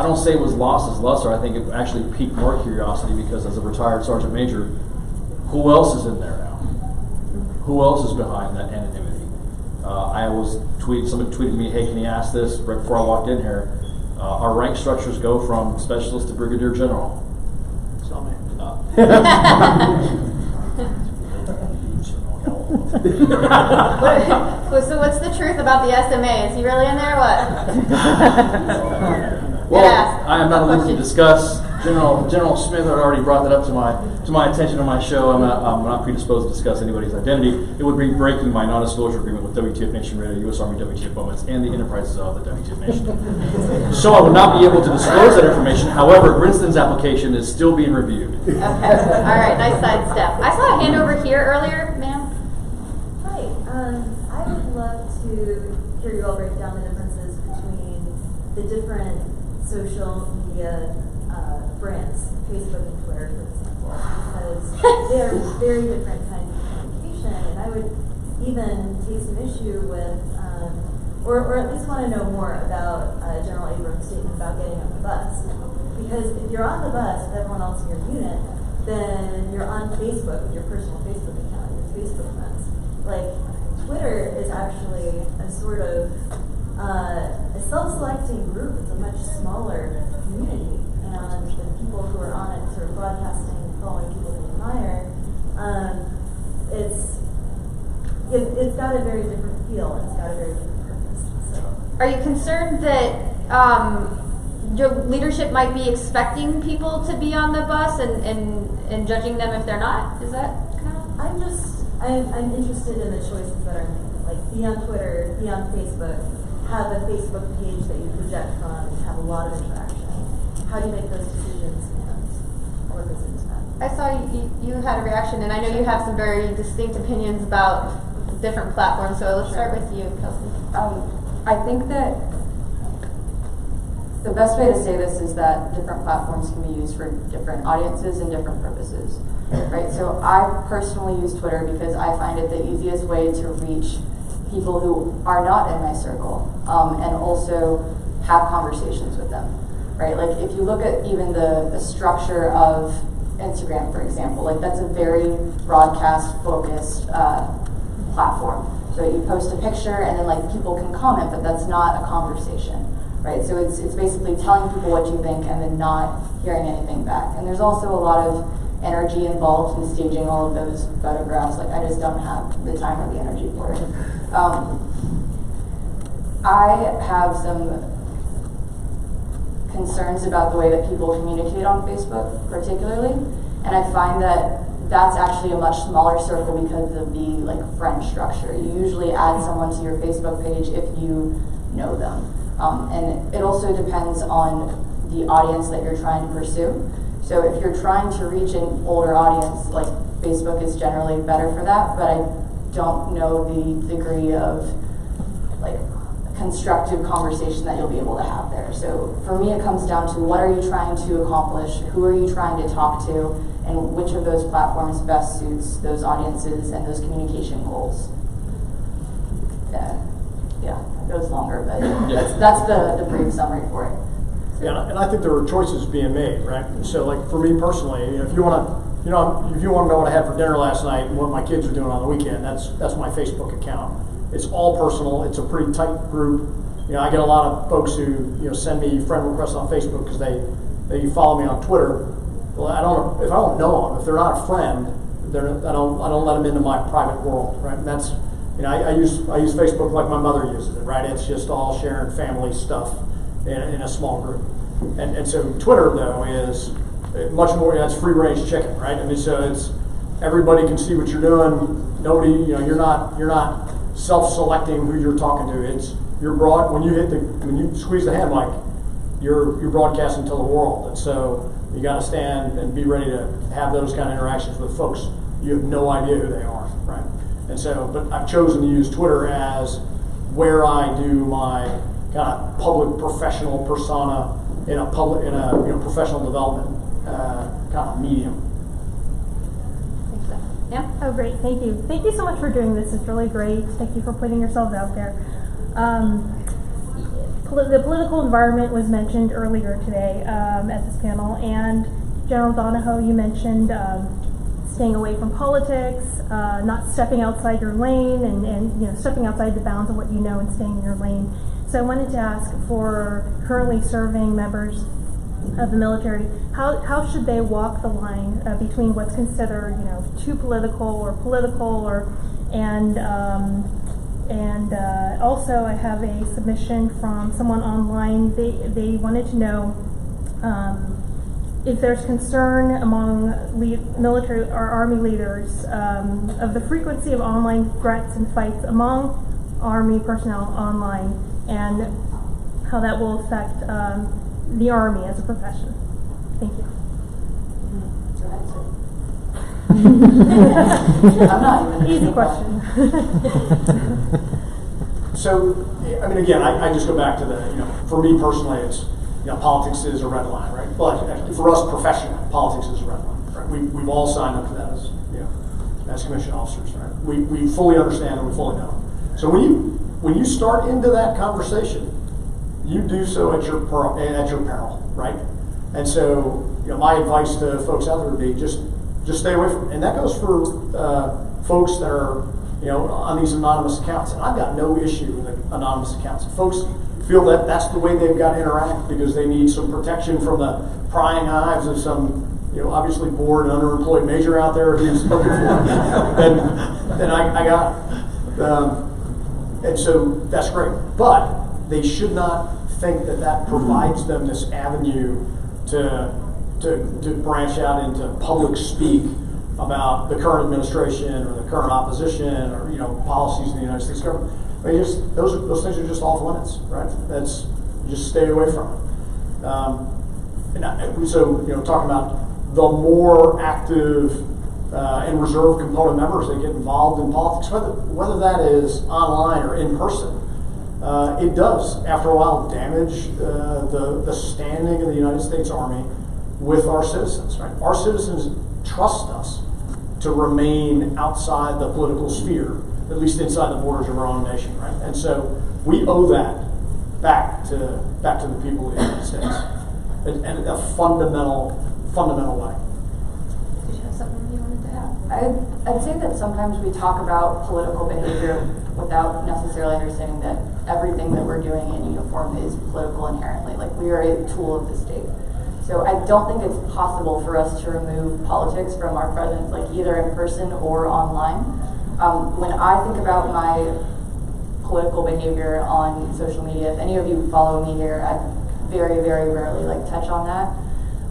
don't say it was lost as luster. I think it actually piqued more curiosity because as a retired sergeant major, who else is in there now? Who else is behind that anonymity? Somebody tweeted me, hey, can you ask this right before I walked in here? Our rank structures go from specialist to brigadier general. It's not me. So what's the truth about the SMA? Is he really in there? What? Well, I am not allowed to discuss. General Smith had already brought that up to my attention on my show. I'm not predisposed to discuss anybody's identity. It would be breaking my non-disclosure agreement with WTF Nation Radio, U.S. Army WTF Moments, and the enterprises of the WTF Nation. So I would not be able to disclose that information. However, Grinston's application is still being reviewed. Okay. All right. Nice sidestep. I saw a hand over here earlier, ma'am. Hi. I would love to hear you all break down the differences between the different social media brands, Facebook and Twitter, for example, because they are very different kinds of communication, and I would even take some issue with, or at least want to know more about General Abrams' statement about getting on the bus. Because if you're on the bus with everyone else in your unit, then you're on Facebook with your personal Facebook account, your Facebook friends. Like, Twitter is actually a sort of a self-selecting group. It's a much smaller community, and the people who are on it, sort of broadcasting, following people they admire, it's got a very different feel, and it's got a very different purpose. So, Are you concerned that your leadership might be expecting people to be on the bus and judging them if they're not? Is that kind of? I'm interested in the choices that are made. Like, be on Twitter, be on Facebook, have a Facebook page that you project from, and have a lot of interaction. How do you make those decisions, and what goes into that? I saw you had a reaction, and I know you have some very distinct opinions about different platforms. So let's start with you, Kelsey. I think that the best way to say this is that different platforms can be used for different audiences and different purposes, right? So I personally use Twitter because I find it the easiest way to reach people who are not in my circle, and also have conversations with them, right? Like, if you look at even the structure of Instagram, for example, like, that's a very broadcast-focused platform. So you post a picture and then, like, people can comment, but that's not a conversation, right? So it's basically telling people what you think and then not hearing anything back. And there's also a lot of energy involved in staging all of those photographs. Like, I just don't have the time or the energy for it. I have some concerns about the way that people communicate on Facebook, particularly, and I find that that's actually a much smaller circle because of the, like, friend structure. You usually add someone to your Facebook page if you know them, and it also depends on the audience that you're trying to pursue. So if you're trying to reach an older audience, like, Facebook is generally better for that, but I don't know the degree of, like, constructive conversation that you'll be able to have there. So for me, it comes down to what are you trying to accomplish, who are you trying to talk to, and which of those platforms best suits those audiences and those communication goals. Yeah, it goes longer, but that's the brief summary for it. Yeah, and I think there are choices being made, right? So, like, for me personally, if you want to know what I had for dinner last night and what my kids are doing on the weekend, that's my Facebook account. It's all personal. It's a pretty tight group. You know, I get a lot of folks who, you know, send me friend requests on Facebook because they follow me on Twitter. Well, if I don't know them, if they're not a friend, I don't let them into my private world, right? And that's, you know, I use Facebook like my mother uses it, right? It's just all sharing family stuff in a small group. And so Twitter, though, is much more, that's free range chicken, right? I mean, so it's everybody can see what you're doing. Nobody, you know, you're not self-selecting who you're talking to. It's you're broad when you squeeze the hand mic, you're broadcasting to the world, and so you got to stand and be ready to have those kind of interactions with folks you have no idea who they are, right? And so, but I've chosen to use Twitter as where I do my kind of public professional persona in a professional development kind of medium. Yeah. Oh, great. Thank you. Thank you so much for doing this. It's really great. Thank you for putting yourselves out there. The political environment was mentioned earlier today at this panel, and General Donahoe, you mentioned staying away from politics, not stepping outside your lane, and stepping outside the bounds of what you know and staying in your lane. So I wanted to ask for currently serving members of the military, how should they walk the line between what's considered, too political, and also I have a submission from someone online. They wanted to know if there's concern among military or Army leaders of the frequency of online threats and fights among Army personnel online, and how that will affect the Army as a profession. Thank you. I'm not even Easy question. So, I mean, again, I just go back to for me personally, it's, politics is a red line, right? But actually, for us professionally, politics is a red line, right? We've all signed up for that as commissioned officers, right? We fully understand and we fully know. So when you start into that conversation, you do so at your peril, right? And so, my advice to folks out there would be just stay away from it. And that goes for folks that are, on these anonymous accounts. And I've got no issue with anonymous accounts. If folks feel that that's the way they've got to interact because they need some protection from the prying eyes of some, obviously bored and underemployed major out there who's looking for it, then I got it. And so that's great. But they should not think that provides them this avenue to branch out into public speak about the current administration or the current opposition or policies in the United States government. I mean, those things are just off limits, right? That's just stay away from it. So talking about the more active and reserve component members that get involved in politics, whether that is online or in person. It does, after a while, damage the standing of the United States Army with our citizens, right? Our citizens trust us to remain outside the political sphere, at least inside the borders of our own nation, right? And so we owe that back to the people of the United States in a fundamental way. Did you have something you wanted to add? I'd say that sometimes we talk about political behavior without necessarily understanding that everything that we're doing in uniform is political inherently. Like, we are a tool of the state. So I don't think it's possible for us to remove politics from our presence, like either in person or online. When I think about my political behavior on social media, if any of you follow me here, I very, very rarely touch on that.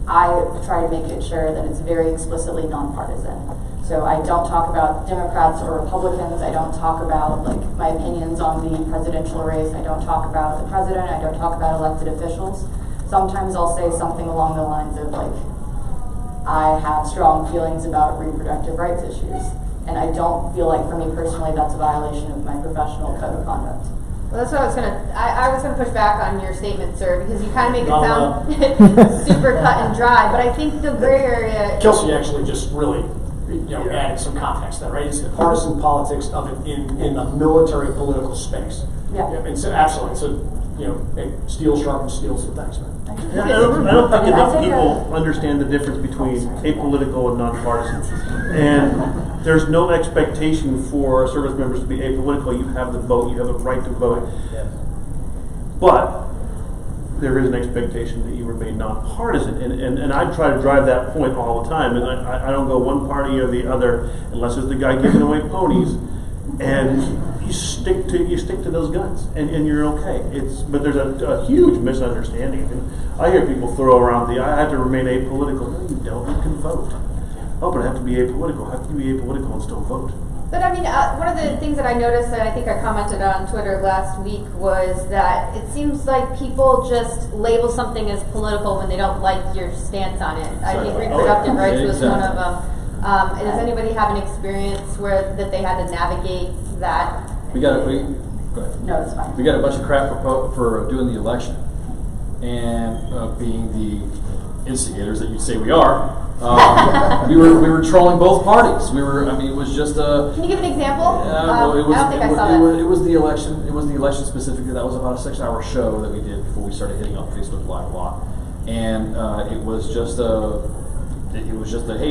I try to make it sure that it's very explicitly nonpartisan. So I don't talk about Democrats or Republicans. I don't talk about my opinions on the presidential race. I don't talk about the president. I don't talk about elected officials. Sometimes I'll say something along the lines of I have strong feelings about reproductive rights issues. And I don't feel like, for me personally, that's a violation of my professional code of conduct. Well, that's what I was gonna push back on your statement, sir, because you kind of make it sound super cut and dry. But I think the gray area. Kelsey actually just really, added some context there, right? It's the partisan politics of it in the military political space. Yeah. And so absolutely. So steel sharpens steel. So thanks, man. Yeah, I don't think enough people understand the difference between apolitical and nonpartisan. And there's no expectation for service members to be apolitical. You have the vote. You have the right to vote. Yes. But there is an expectation that you remain nonpartisan. And I try to drive that point all the time. And I don't go one party or the other unless it's the guy giving away ponies. And you stick to those guns, and you're okay. But there's a huge misunderstanding. I hear people throw around I have to remain apolitical. No, you don't. You can vote. Oh, but I have to be apolitical. How can you be apolitical and still vote? But I mean, one of the things that I noticed that I think I commented on Twitter last week was that it seems like people just label something as political when they don't like your stance on it. I think reproductive rights was one of them. Does anybody have an experience where that they had to navigate that? Go ahead. No, it's fine. We got a bunch of crap for doing the election and being the instigators that you say we are. We were trolling both parties. It was just a. Can you give an example? I don't think I saw that. It was the election. It was the election specifically. That was about a 6-hour show that we did before we started hitting up Facebook Live a lot, and it was just a. Hey,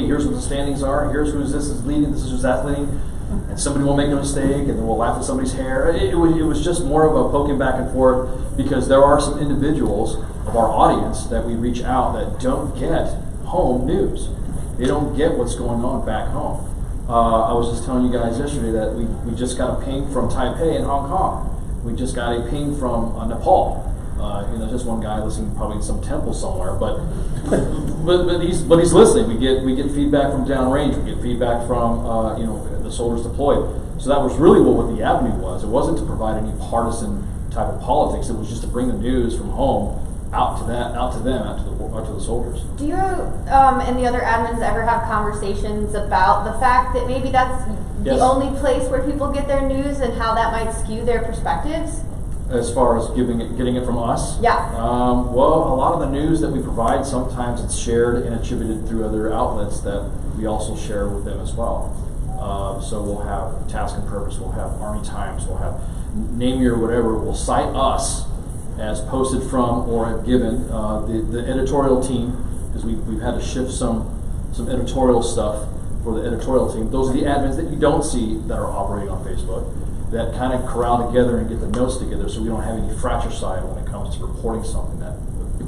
here's what the standings are. Here's who's this is leading. This is who's that leading. And somebody will make a mistake, and then we'll laugh at somebody's hair. It was just more of a poking back and forth, because there are some individuals of our audience that we reach out that don't get home news. They don't get what's going on back home. I was just telling you guys yesterday that we just got a ping from Taipei in Hong Kong. We just got a ping from Nepal. Just one guy listening probably in some temple somewhere, but he's listening. We get feedback from downrange. We get feedback from the soldiers deployed. So that was really what the avenue was. It wasn't to provide any partisan type of politics. It was just to bring the news from home out to the soldiers. Do you and the other admins ever have conversations about the fact that maybe that's Yes. the only place where people get their news and how that might skew their perspectives? As far as getting it from us? Yeah. Well, a lot of the news that we provide, sometimes it's shared and attributed through other outlets that we also share with them as well. So we'll have Task and Purpose, we'll have Army Times, we'll have name your whatever, will cite us as posted from or have given the editorial team, because we've had to shift some editorial stuff for the editorial team. Those are the admins that you don't see that are operating on Facebook, that kind of corral together and get the notes together, so we don't have any fratricide when it comes to reporting something that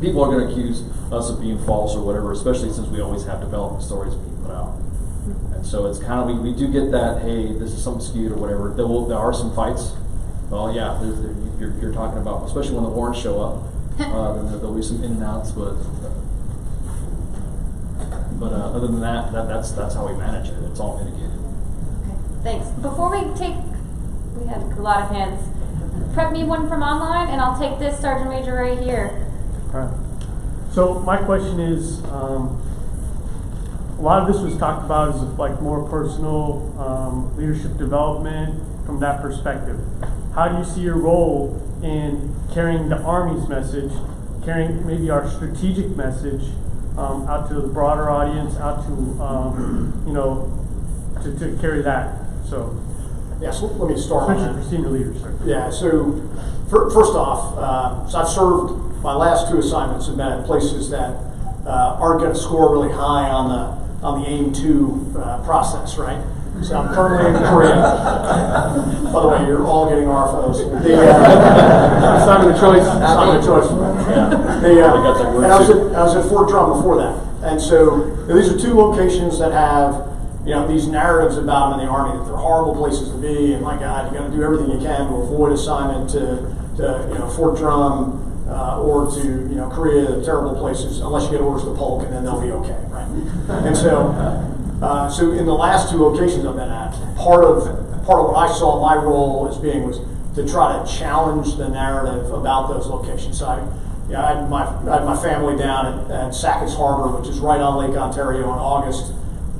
people are going to accuse us of being false or whatever, especially since we always have development stories being put out. And so it's kind of, we do get that, hey, this is something skewed or whatever. There are some fights. Well, yeah, you're talking about, especially when the warrants show up, there'll be some in and outs, but other than that's how we manage it. It's all mitigated. Okay, thanks. Before we had a lot of hands. Prep me one from online, and I'll take this Sergeant Major right here. Okay. So my question is, a lot of this was talked about as like more personal leadership development from that perspective. How do you see your role in carrying the Army's message, carrying maybe our strategic message out to the broader audience, out to to carry that? So. Yeah, so let me start on Especially that. for senior leaders. Yeah, so first off, so I've served, my last 2 assignments have been at places that aren't going to score really high on the AIM-2 process, right? So I'm currently in Korea. By the way, you're all getting RFOs. Assignment of choice. Assignment of choice. And I was at Fort Drum before that. And so these are 2 locations that have these narratives about them in the Army, that they're horrible places to be, and my God, you got to do everything you can to avoid assignment to Fort Drum or to Korea, terrible places, unless you get orders to Polk, and then they'll be okay, right? And so in the last 2 locations I've been at, part of what I saw my role as being was to try to challenge the narrative about those locations. So I had my family down at Sackett's Harbor, which is right on Lake Ontario, in August.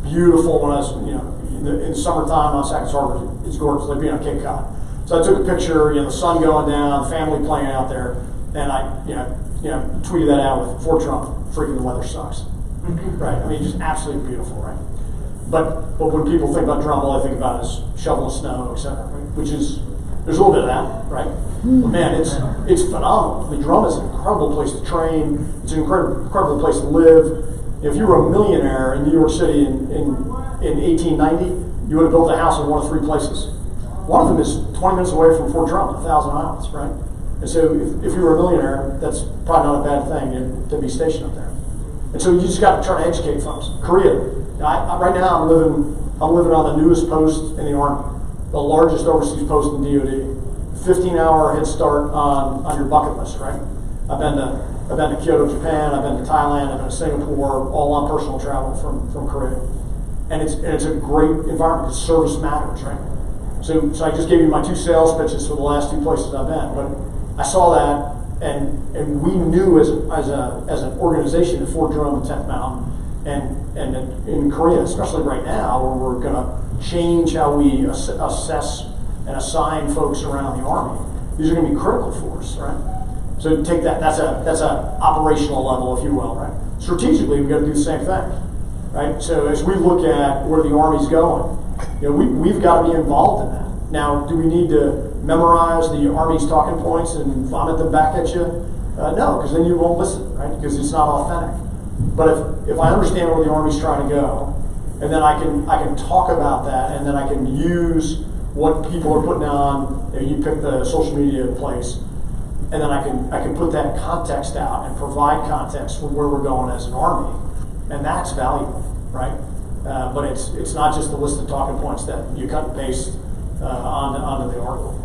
Beautiful when I was, in summertime on Sackett's Harbor, it's gorgeous, like being on Cape Cod. So I took a picture, the sun going down, family playing out there, and I, tweeted that out with Fort Drum. Freaking the weather sucks, right? I mean, just absolutely beautiful, right? But when people think about Drum, all they think about is shoveling snow, etc. Right? Which is, there's a little bit of that, right? But man, it's phenomenal. I mean, Drum is an incredible place to train. It's an incredible place to live. If you were a millionaire in New York City in 1890, you would have built a house in one of 3 places. One of them is 20 minutes away from Fort Drum, 1,000 miles, right? And so if you were a millionaire, that's probably not a bad thing to be stationed up there. And so you just got to try to educate folks. Korea, right now I'm living on the newest post in the Army, the largest overseas post in DoD. 15-hour head start on your bucket list, right? I've been to Kyoto, Japan. I've been to Thailand. I've been to Singapore, all on personal travel from Korea. and it's a great environment because service matters, right? So I just gave you my 2 sales pitches for the last 2 places I've been, but I saw that, and we knew as an organization at Fort Drum and 10th Mountain, and in Korea, especially right now, where we're going to change how we assess and assign folks around the Army. These are going to be critical for us, right? So take that. That's a operational level, if you will, right? Strategically, we've got to do the same thing, right? So as we look at where the Army's going, we've got to be involved in that. Now, do we need to memorize the Army's talking points and vomit them back at you? No, because then you won't listen, right? Because it's not authentic. But if I understand where the Army's trying to go, and then I can talk about that, and then I can use what people are putting on. You pick the social media place, and then I can put that context out and provide context for where we're going as an Army, and that's valuable, right? But it's not just the list of talking points that you cut and paste onto the article.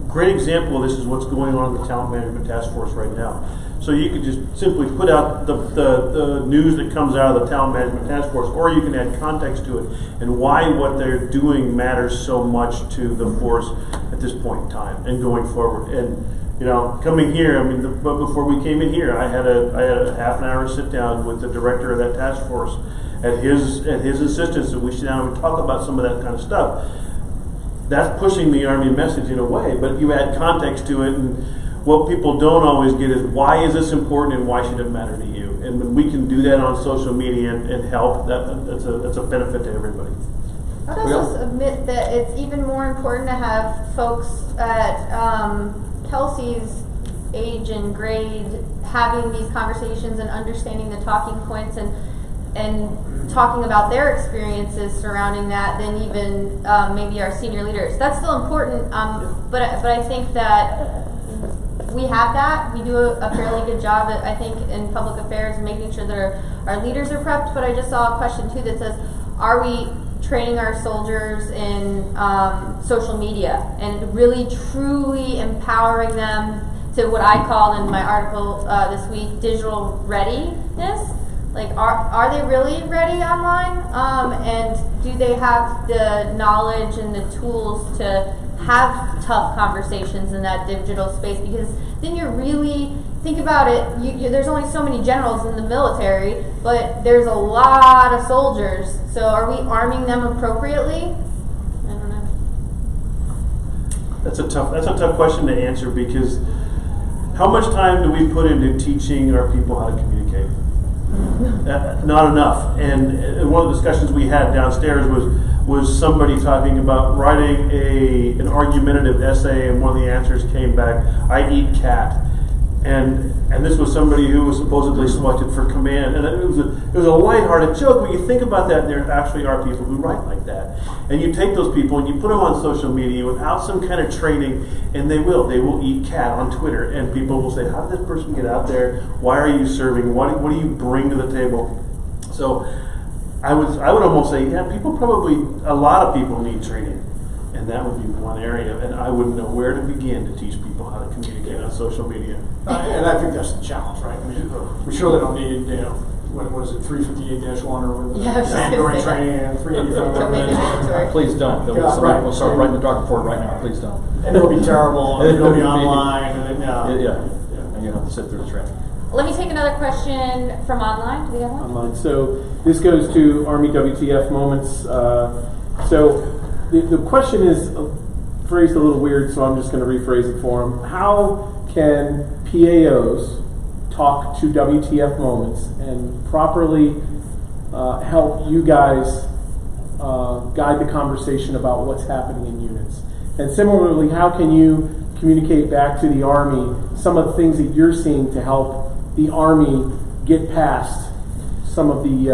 Great example of this is what's going on in the Talent Management Task Force right now. So you could just simply put out the news that comes out of the Talent Management Task Force, or you can add context to it and why what they're doing matters so much to the force at this point in time and going forward. And coming here, but before we came in here, I had a half an hour sit down with the director of that task force at his insistence that we sit down and talk about some of that kind of stuff. That's pushing the Army message in a way, but you add context to it, and what people don't always get is why is this important and why should it matter to you? And when we can do that on social media and help, that's a benefit to everybody. I'd also submit that it's even more important to have folks at Kelsey's age and grade having these conversations and understanding the talking points and talking about their experiences surrounding that than even maybe our senior leaders. That's still important, but I think that we have that. We do a fairly good job, I think, in public affairs, making sure that our leaders are prepped. But I just saw a question too that says, are we training our soldiers in social media and really truly empowering them to what I called in my article this week, digital readiness? Like, are they really ready online? And do they have the knowledge and the tools to have tough conversations in that digital space? Because then you're really, think about it, there's only so many generals in the military, but there's a lot of soldiers. So are we arming them appropriately? I don't know. That's a tough question to answer, because how much time do we put into teaching our people how to communicate? Not enough. And one of the discussions we had downstairs was somebody talking about writing an argumentative essay, and one of the answers came back, "I eat cat." And this was somebody who was supposedly selected for command, and it was a lighthearted joke. When you think about that, there actually are people who write like that, and you take those people and you put them on social media without some kind of training, and they will eat cat on Twitter, and people will say, "How did this person get out there? Why are you serving? What do you bring to the table?" So I would almost say, yeah, a lot of people need training. And that would be one area, and I wouldn't know where to begin to teach people how to communicate on social media. And I think that's the challenge, right? I mean, we surely don't need, what is it, 358-1 or mandatory training and 385. Please don't. We'll start writing the dark report right now. Please don't. And it'll be terrible, and it'll be online, and then, and you have to sit through the training. Let me take another question from online. Do we have one? Online. So this goes to Army WTF moments. The question is phrased a little weird, so I'm just going to rephrase it for him. How can PAOs talk to WTF moments and properly help you guys guide the conversation about what's happening in units? And similarly, how can you communicate back to the Army some of the things that you're seeing to help the Army get past some of the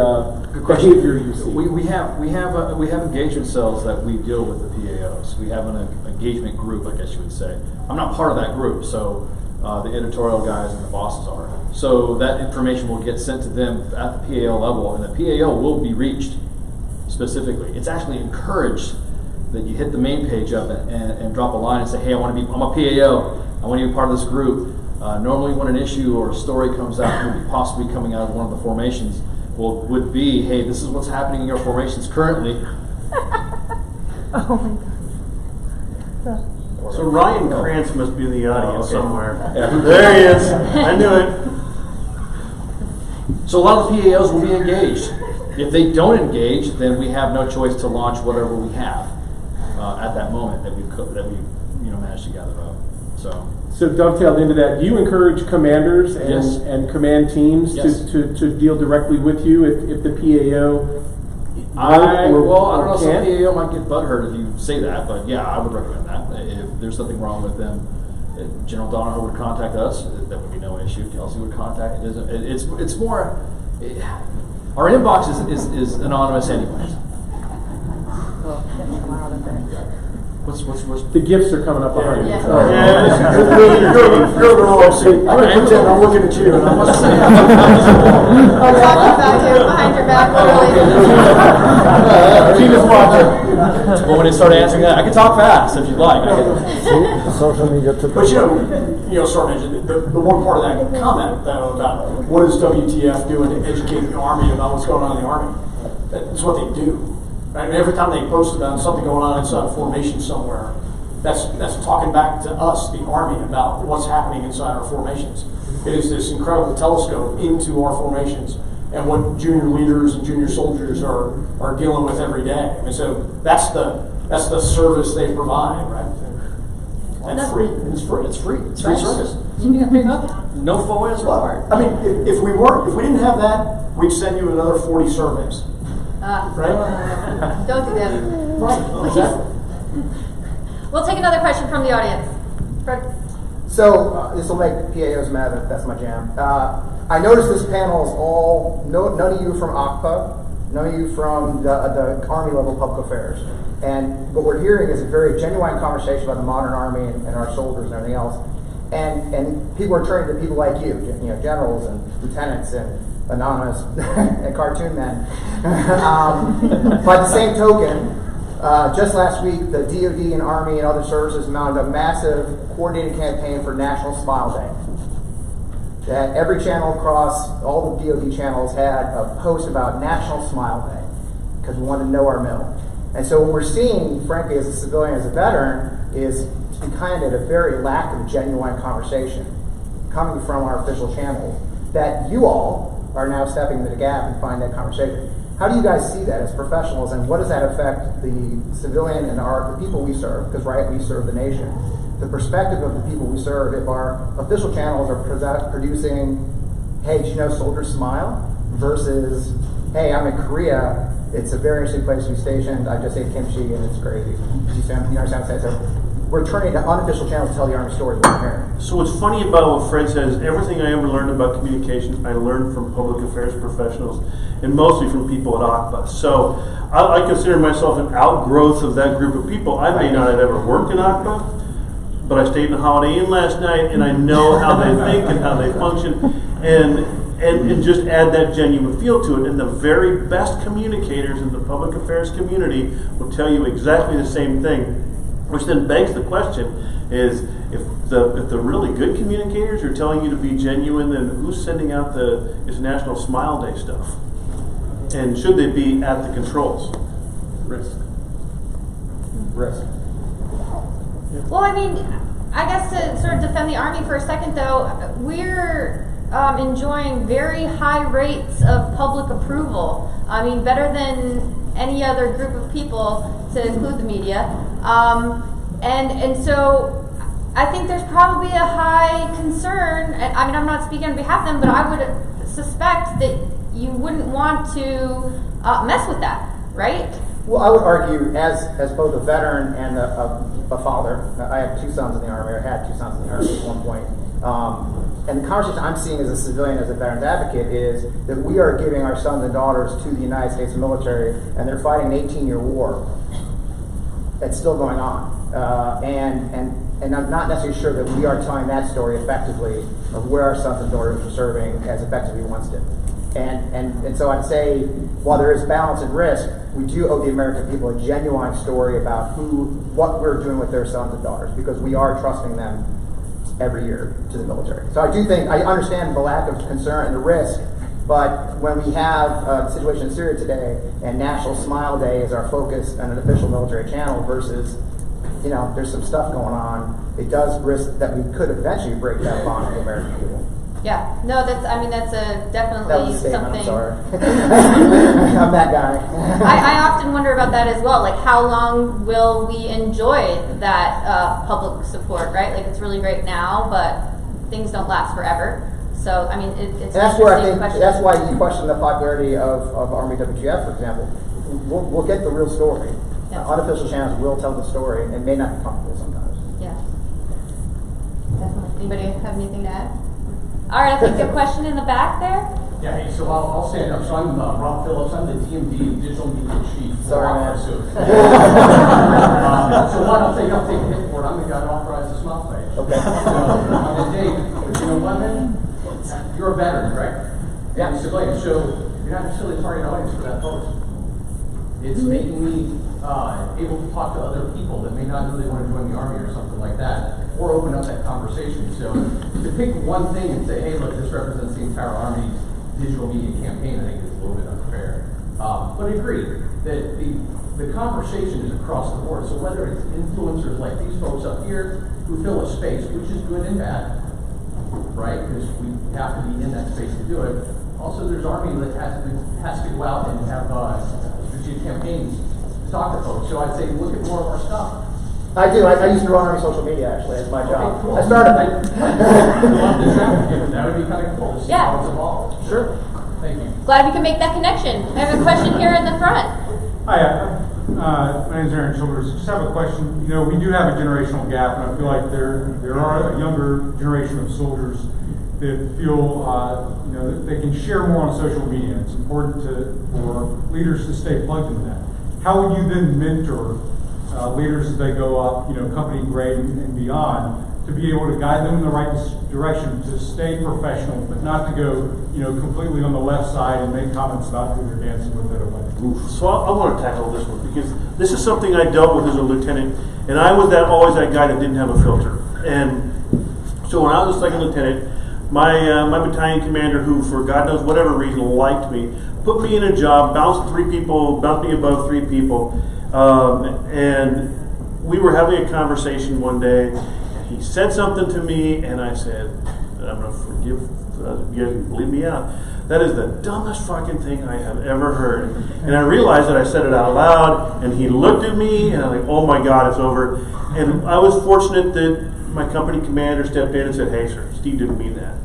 behavior you see? We have engagement cells that we deal with the PAOs. We have an engagement group, I guess you would say. I'm not part of that group, so the editorial guys and the bosses are. So that information will get sent to them at the PAO level, and the PAO will be reached specifically. It's actually encouraged that you hit the main page of it and drop a line and say, "Hey, I'm a PAO. I want to be part of this group." Normally when an issue or a story comes out, it will be possibly coming out of one of the formations. would be, hey, this is what's happening in your formations currently. Oh my God. So Ryan Krantz must be in the audience okay. somewhere. Yeah. There he is. I knew it. So a lot of the PAOs will be engaged. If they don't engage, then we have no choice to launch whatever we have at that moment that we managed to gather up. So dovetailed into that, do you encourage commanders and, Yes. and command teams Yes. to deal directly with you if the PAO? I don't know, some can't? PAO might get butthurt if you say that, but yeah, I would recommend that. If there's something wrong with them, General Donahoe would contact us. That would be no issue. Kelsey would contact. It's more. Our inbox is anonymous anyways. What's The gifts are coming up behind you. Yeah. You're the wrong seat. I'm going to pretend I'm looking at you, and I'm not saying. We're talking about you behind your back, literally. Gina's watching. Well, when you start answering that, I can talk fast if you'd like. Social media took But Sergeant, the one part of that comment though about what is WTF doing to educate the Army about what's going on in the Army? That's what they do. Right? And every time they post about something going on inside a formation somewhere, that's talking back to us, the Army, about what's happening inside our formations. It is this incredible telescope into our formations and what junior leaders and junior soldiers are dealing with every day. And so that's the service they provide, right? And free. And it's free. It's free. It's free service. You can't pay nothing. No FOIA is required. I mean, if we didn't have that, we'd send you another 40 surveys. Right? Don't do that. Right. Exactly. We'll take another question from the audience. Fred? So this will make PAOs mad. That's my jam. I noticed this panel is all none of you from OCPA, none of you from the Army level public affairs, and what we're hearing is a very genuine conversation about the modern Army and our soldiers and everything else. And people are turning to people like you, generals and lieutenants and anonymous and cartoon men. By the same token, just last week, the DoD and Army and other services mounted a massive coordinated campaign for National Smile Day. That every channel across all the DoD channels had a post about National Smile Day because we wanted to know our middle. And so what we're seeing, frankly, as a civilian, as a veteran, is kind of a very lack of a genuine conversation coming from our official channels that you all are now stepping into the gap and find that conversation. How do you guys see that as professionals, and what does that affect the civilian and the people we serve? Because we serve the nation. The perspective of the people we serve, if our official channels are producing, hey, did you know soldiers smile? Versus, hey, I'm in Korea, it's a very interesting place to be stationed, I just ate kimchi and it's crazy. You understand what I'm saying? So we're turning to unofficial channels to tell the Army stories we're hearing. So what's funny about what Fred says, everything I ever learned about communications, I learned from public affairs professionals, and mostly from people at OCPA. So I consider myself an outgrowth of that group of people. I may not have ever worked in OCPA, but I stayed in the Holiday Inn last night, and I know how they think and how they function, and just add that genuine feel to it. And the very best communicators in the public affairs community will tell you exactly the same thing, which then begs the question: is if the really good communicators are telling you to be genuine, then who's sending out this National Smile Day stuff? And should they be at the controls? Risk. Well, I mean, I guess to sort of defend the Army for a second, though, we're enjoying very high rates of public approval. I mean, better than any other group of people, to include the media. And so I think there's probably a high concern. I mean, I'm not speaking on behalf of them, but I would suspect that you wouldn't want to mess with that, right? Well, I would argue, as both a veteran and a father, I have two sons in the Army, or had two sons in the Army at one point, and the conversation I'm seeing as a civilian, as a veterans advocate, is that we are giving our sons and daughters to the United States military, and they're fighting an 18-year war that's still going on. And I'm not necessarily sure that we are telling that story effectively of where our sons and daughters are serving as effectively once did. And so I'd say, while there is balance and risk, we do owe the American people a genuine story about what we're doing with their sons and daughters, because we are trusting them every year to the military. So I do think, I understand the lack of concern and the risk, But when we have the situation in Syria today, and National Smile Day is our focus on an official military channel versus, there's some stuff going on, it does risk that we could eventually break that bond with the American people. Yeah, no, that's That definitely was a statement, something. I'm sorry. I'm that guy. I often wonder about that as well. Like, how long will we enjoy that public support, right? Like, it's really great now, but things don't last forever. So, I mean, it's And that's where I think, question. that's why you question the popularity of Army WGF, for example. We'll get the real story. Yeah. Unofficial channels will tell the story, and it may not be comfortable sometimes. Yeah, definitely. Anybody have anything to add? All right, I think a question in the back there. Yeah, hey, so I'll stand up. So I'm Rob Phillips. I'm the DMD Digital Media Chief. Sorry, man. So one, I'll take a hit for it. I'm the guy that authorized the smile page. Okay. And Dave, Lemon, you're a veteran, right? Yeah. And a civilian, so you're not necessarily a target audience for that post. It's making me able to talk to other people that may not really want to join the Army or something like that, or open up that conversation. So to pick one thing and say, hey, look, this represents the entire Army's digital media campaign, I think is a little bit unfair. But I agree that the conversation is across the board. So whether it's influencers like these folks up here who fill a space, which is good and bad, right? Because we have to be in that space to do it. Also, there's Army that has to go out and have strategic campaigns to talk to folks. So I'd say look at more of our stuff. I do. I used to run Army social media, actually. It's my job. Okay, cool. I started That would be kind of cool to see how it's evolved. Sure. Thank you. Glad we can make that connection. I have a question here in the front. Hi, my name is Aaron Childers. Just have a question. We do have a generational gap, and I feel like there are a younger generation of soldiers that feel that they can share more on social media. It's important for leaders to stay plugged into that. How would you then mentor leaders as they go up, company grade and beyond, to be able to guide them in the right direction, to stay professional, but not to go, completely on the left side and make comments about who they're dancing with at a wedding? So I want to tackle this one because this is something I dealt with as a lieutenant, and I was always that guy that didn't have a filter. And so when I was a second lieutenant, my battalion commander, who for God knows whatever reason liked me, put me in a job, bounced me above 3 people, and we were having a conversation one day, and he said something to me, and I said, I'm going to forgive, you guys can bleed me out. That is the dumbest fucking thing I have ever heard. And I realized that I said it out loud, and he looked at me, and I'm like, oh my God, it's over. And I was fortunate that my company commander stepped in and said, hey, sir, Steve didn't mean that.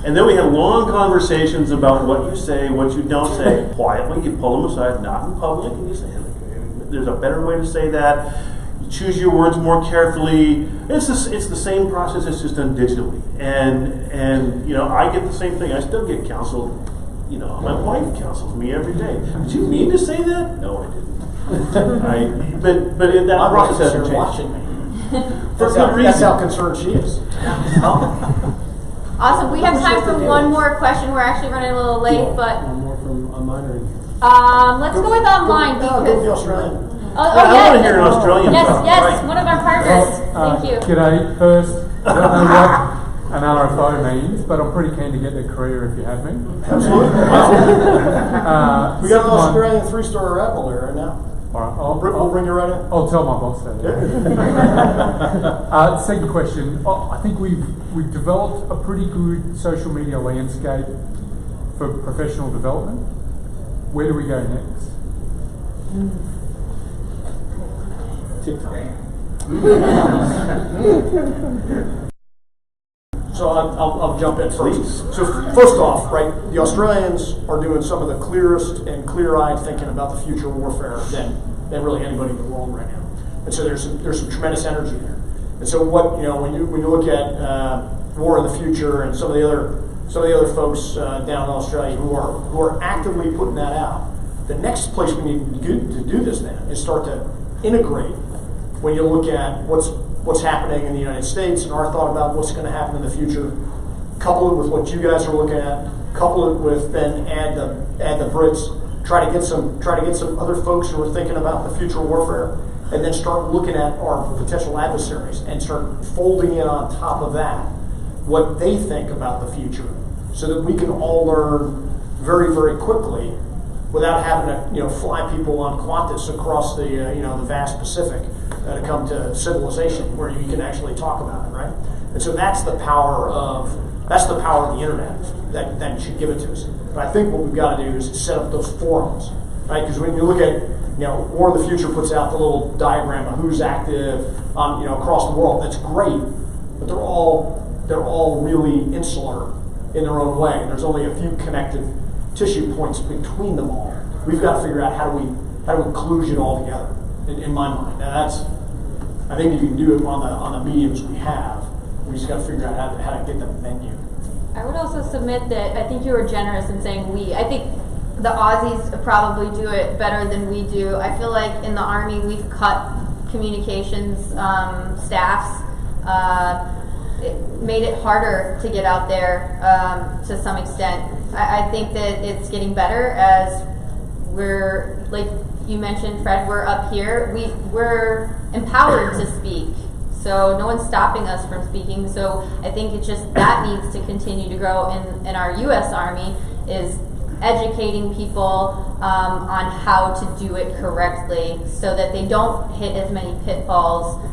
And then we had long conversations about what you say, what you don't say. Quietly, you pull them aside, not in public, and you say, there's a better way to say that. You choose your words more carefully. It's the same process, it's just done digitally. And I get the same thing. I still get counseled. My wife counsels me every day. Did you mean to say that? No, I didn't. But in that My process wife is hasn't here changed. watching me. For good reason. That's how concerned she is. Awesome. We have time for one more question. We're actually running a little late, but One more from online or in here? let's go with online Go because. the Australian. Oh, I yes. want to hear an Australian Yes, talk. yes, Right. one of our partners. Thank you. G'day. First, I don't know what an RFO means, but I'm pretty keen to get the career if you have me. Absolutely. We got an Second one- Australian 3-star rebel there right now. All right, We'll bring you right in. I'll tell my boss that. Second question. I think we've developed a pretty good social media landscape for professional development. Where do we go next? So I'll jump in first. So first off, right, the Australians are doing some of the clearest and clear-eyed thinking about the future warfare than really anybody in the world right now. And so there's some tremendous energy there. And so when you look at war in the future and some of the other folks down in Australia who are actively putting that out, the next place we need to do this then is start to integrate. When you look at what's happening in the United States and our thought about what's going to happen in the future, couple it with what you guys are looking at, couple it with then add the Brits, try to get some other folks who are thinking about the future warfare, and then start looking at our potential adversaries and start folding in on top of that what they think about the future, so that we can all learn very, very quickly without having to fly people on Qantas across the the vast Pacific to come to civilization where you can actually talk about it, right? And so that's the power of the internet that should give it to us. But I think what we've got to do is set up those forums, right? Because when you look at War of the Future puts out the little diagram of who's active on across the world. That's great, but they're all really insular in their own way, and there's only a few connective tissue points between them all. We've got to figure out how do we kludge it all together. In my mind, now I think you can do it on the mediums we have. We just got to figure out how to get the menu. I would also submit that I think you were generous in saying we. I think the Aussies probably do it better than we do. I feel like in the Army we've cut communications staffs. It made it harder to get out there to some extent. I think that it's getting better as we're, like you mentioned, Fred, we're up here. We're empowered to speak. So no one's stopping us from speaking. So I think it's just that needs to continue to grow in our U.S. Army, is educating people on how to do it correctly so that they don't hit as many pitfalls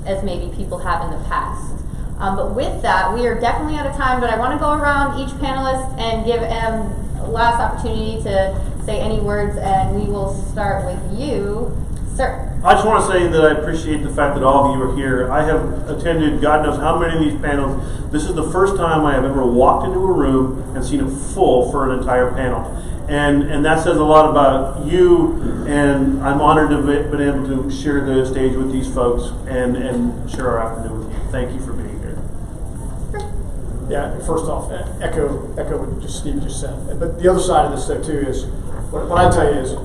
as maybe people have in the past. But with that, we are definitely out of time, but I want to go around each panelist and give a last opportunity to say any words, and we will start with you, sir. I just want to say that I appreciate the fact that all of you are here. I have attended God knows how many of these panels. This is the first time I have ever walked into a room and seen it full for an entire panel. And that says a lot about you, and I'm honored to have been able to share the stage with these folks and share our afternoon with you. Thank you for being here. Yeah, first off, echo what Steve just said. But the other side of this though too is what I tell you is,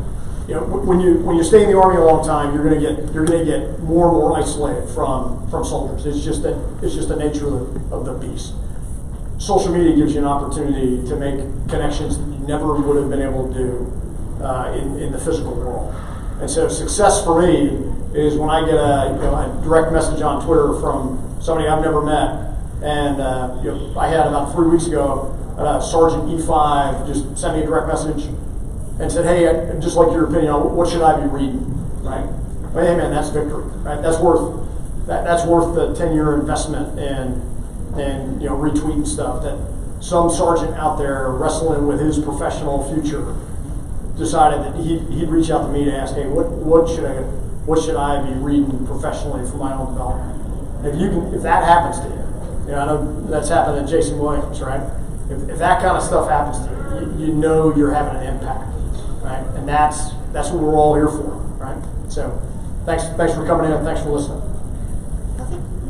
when you stay in the Army a long time, you're going to get more and more isolated from soldiers. It's just the nature of the beast. Social media gives you an opportunity to make connections that you never would have been able to do in the physical world. And so success for me is when I get a direct message on Twitter from somebody I've never met. And I had about 3 weeks ago, Sergeant E5 just sent me a direct message and said, "Hey, I'd just like your opinion on what should I be reading?" Right? Well, hey man, that's victory. Right? That's worth the 10-year investment in retweeting stuff that some sergeant out there wrestling with his professional future decided that he'd reach out to me to ask, "Hey, what should I be reading professionally for my own development?" If that happens to you. I know that's happened to Jason Williams, right? If that kind of stuff happens to you, you know you're having an impact, right? And that's what we're all here for, right? So thanks for coming in and thanks for listening.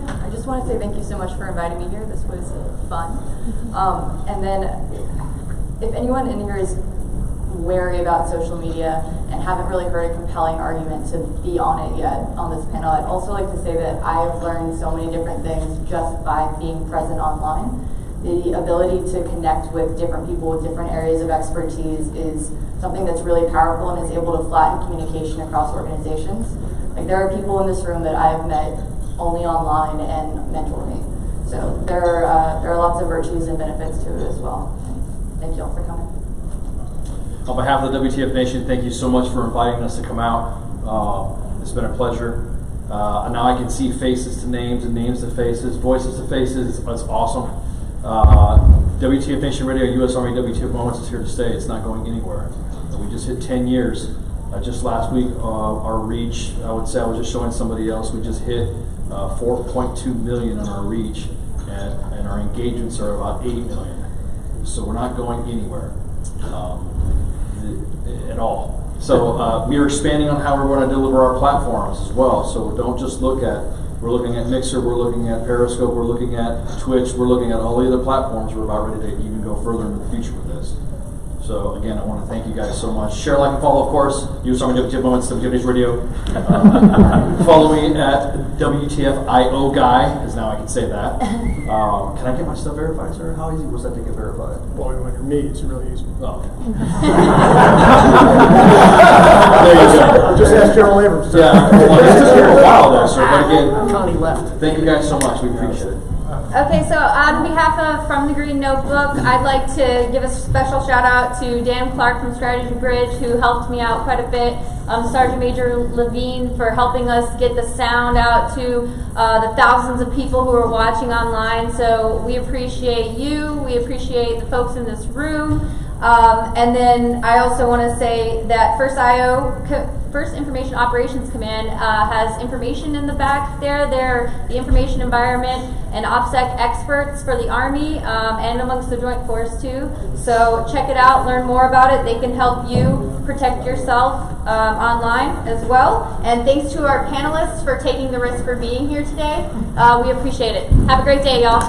I just want to say thank you so much for inviting me here. This was fun. And then if anyone in here is wary about social media and haven't really heard a compelling argument to be on it yet on this panel, I'd also like to say that I've learned so many different things just by being present online. The ability to connect with different people with different areas of expertise is something that's really powerful and is able to flatten communication across organizations. Like, there are people in this room that I've met only online and mentor me. So there are lots of virtues and benefits to it as well. Thank you all for coming. On behalf of the WTF Nation, thank you so much for inviting us to come out. It's been a pleasure. Now I can see faces to names and names to faces, voices to faces. It's awesome. WTF Nation Radio, U.S. Army WTF Moments is here to stay. It's not going anywhere. We just hit 10 years. Just last week, our reach, I would say, I was just showing somebody else, we just hit 4.2 million on our reach, and our engagements are about 8 million. So we're not going anywhere. At all. So we are expanding on how we're going to deliver our platforms as well. So don't just we're looking at Mixer, we're looking at Periscope, we're looking at Twitch, we're looking at all the other platforms. We're about ready to even go further in the future with this. So again, I want to thank you guys so much. Share, like, and follow, of course. U.S. Army WTF Moments, WTF News Radio. Follow me at WTF Guy, because now I can say that. Can I get my stuff verified, sir? How easy was that to get verified? Well, when you're me, it's really easy. Oh. There you go. Just ask General Abrams. Yeah, well, this took a while there, sir. But again, Connie left. Thank you guys so much. We appreciate it. Okay, so on behalf of From the Green Notebook, I'd like to give a special shout out to Dan Clark from Strategy Bridge, who helped me out quite a bit. Sergeant Major Levine for helping us get the sound out to the thousands of people who are watching online. So we appreciate you. We appreciate the folks in this room. And then I also want to say that First Information Operations Command has information in the back there. They're the information environment and OPSEC experts for the Army and amongst the Joint Force too. So check it out, learn more about it. They can help you protect yourself online as well. And thanks to our panelists for taking the risk for being here today. We appreciate it. Have a great day, y'all.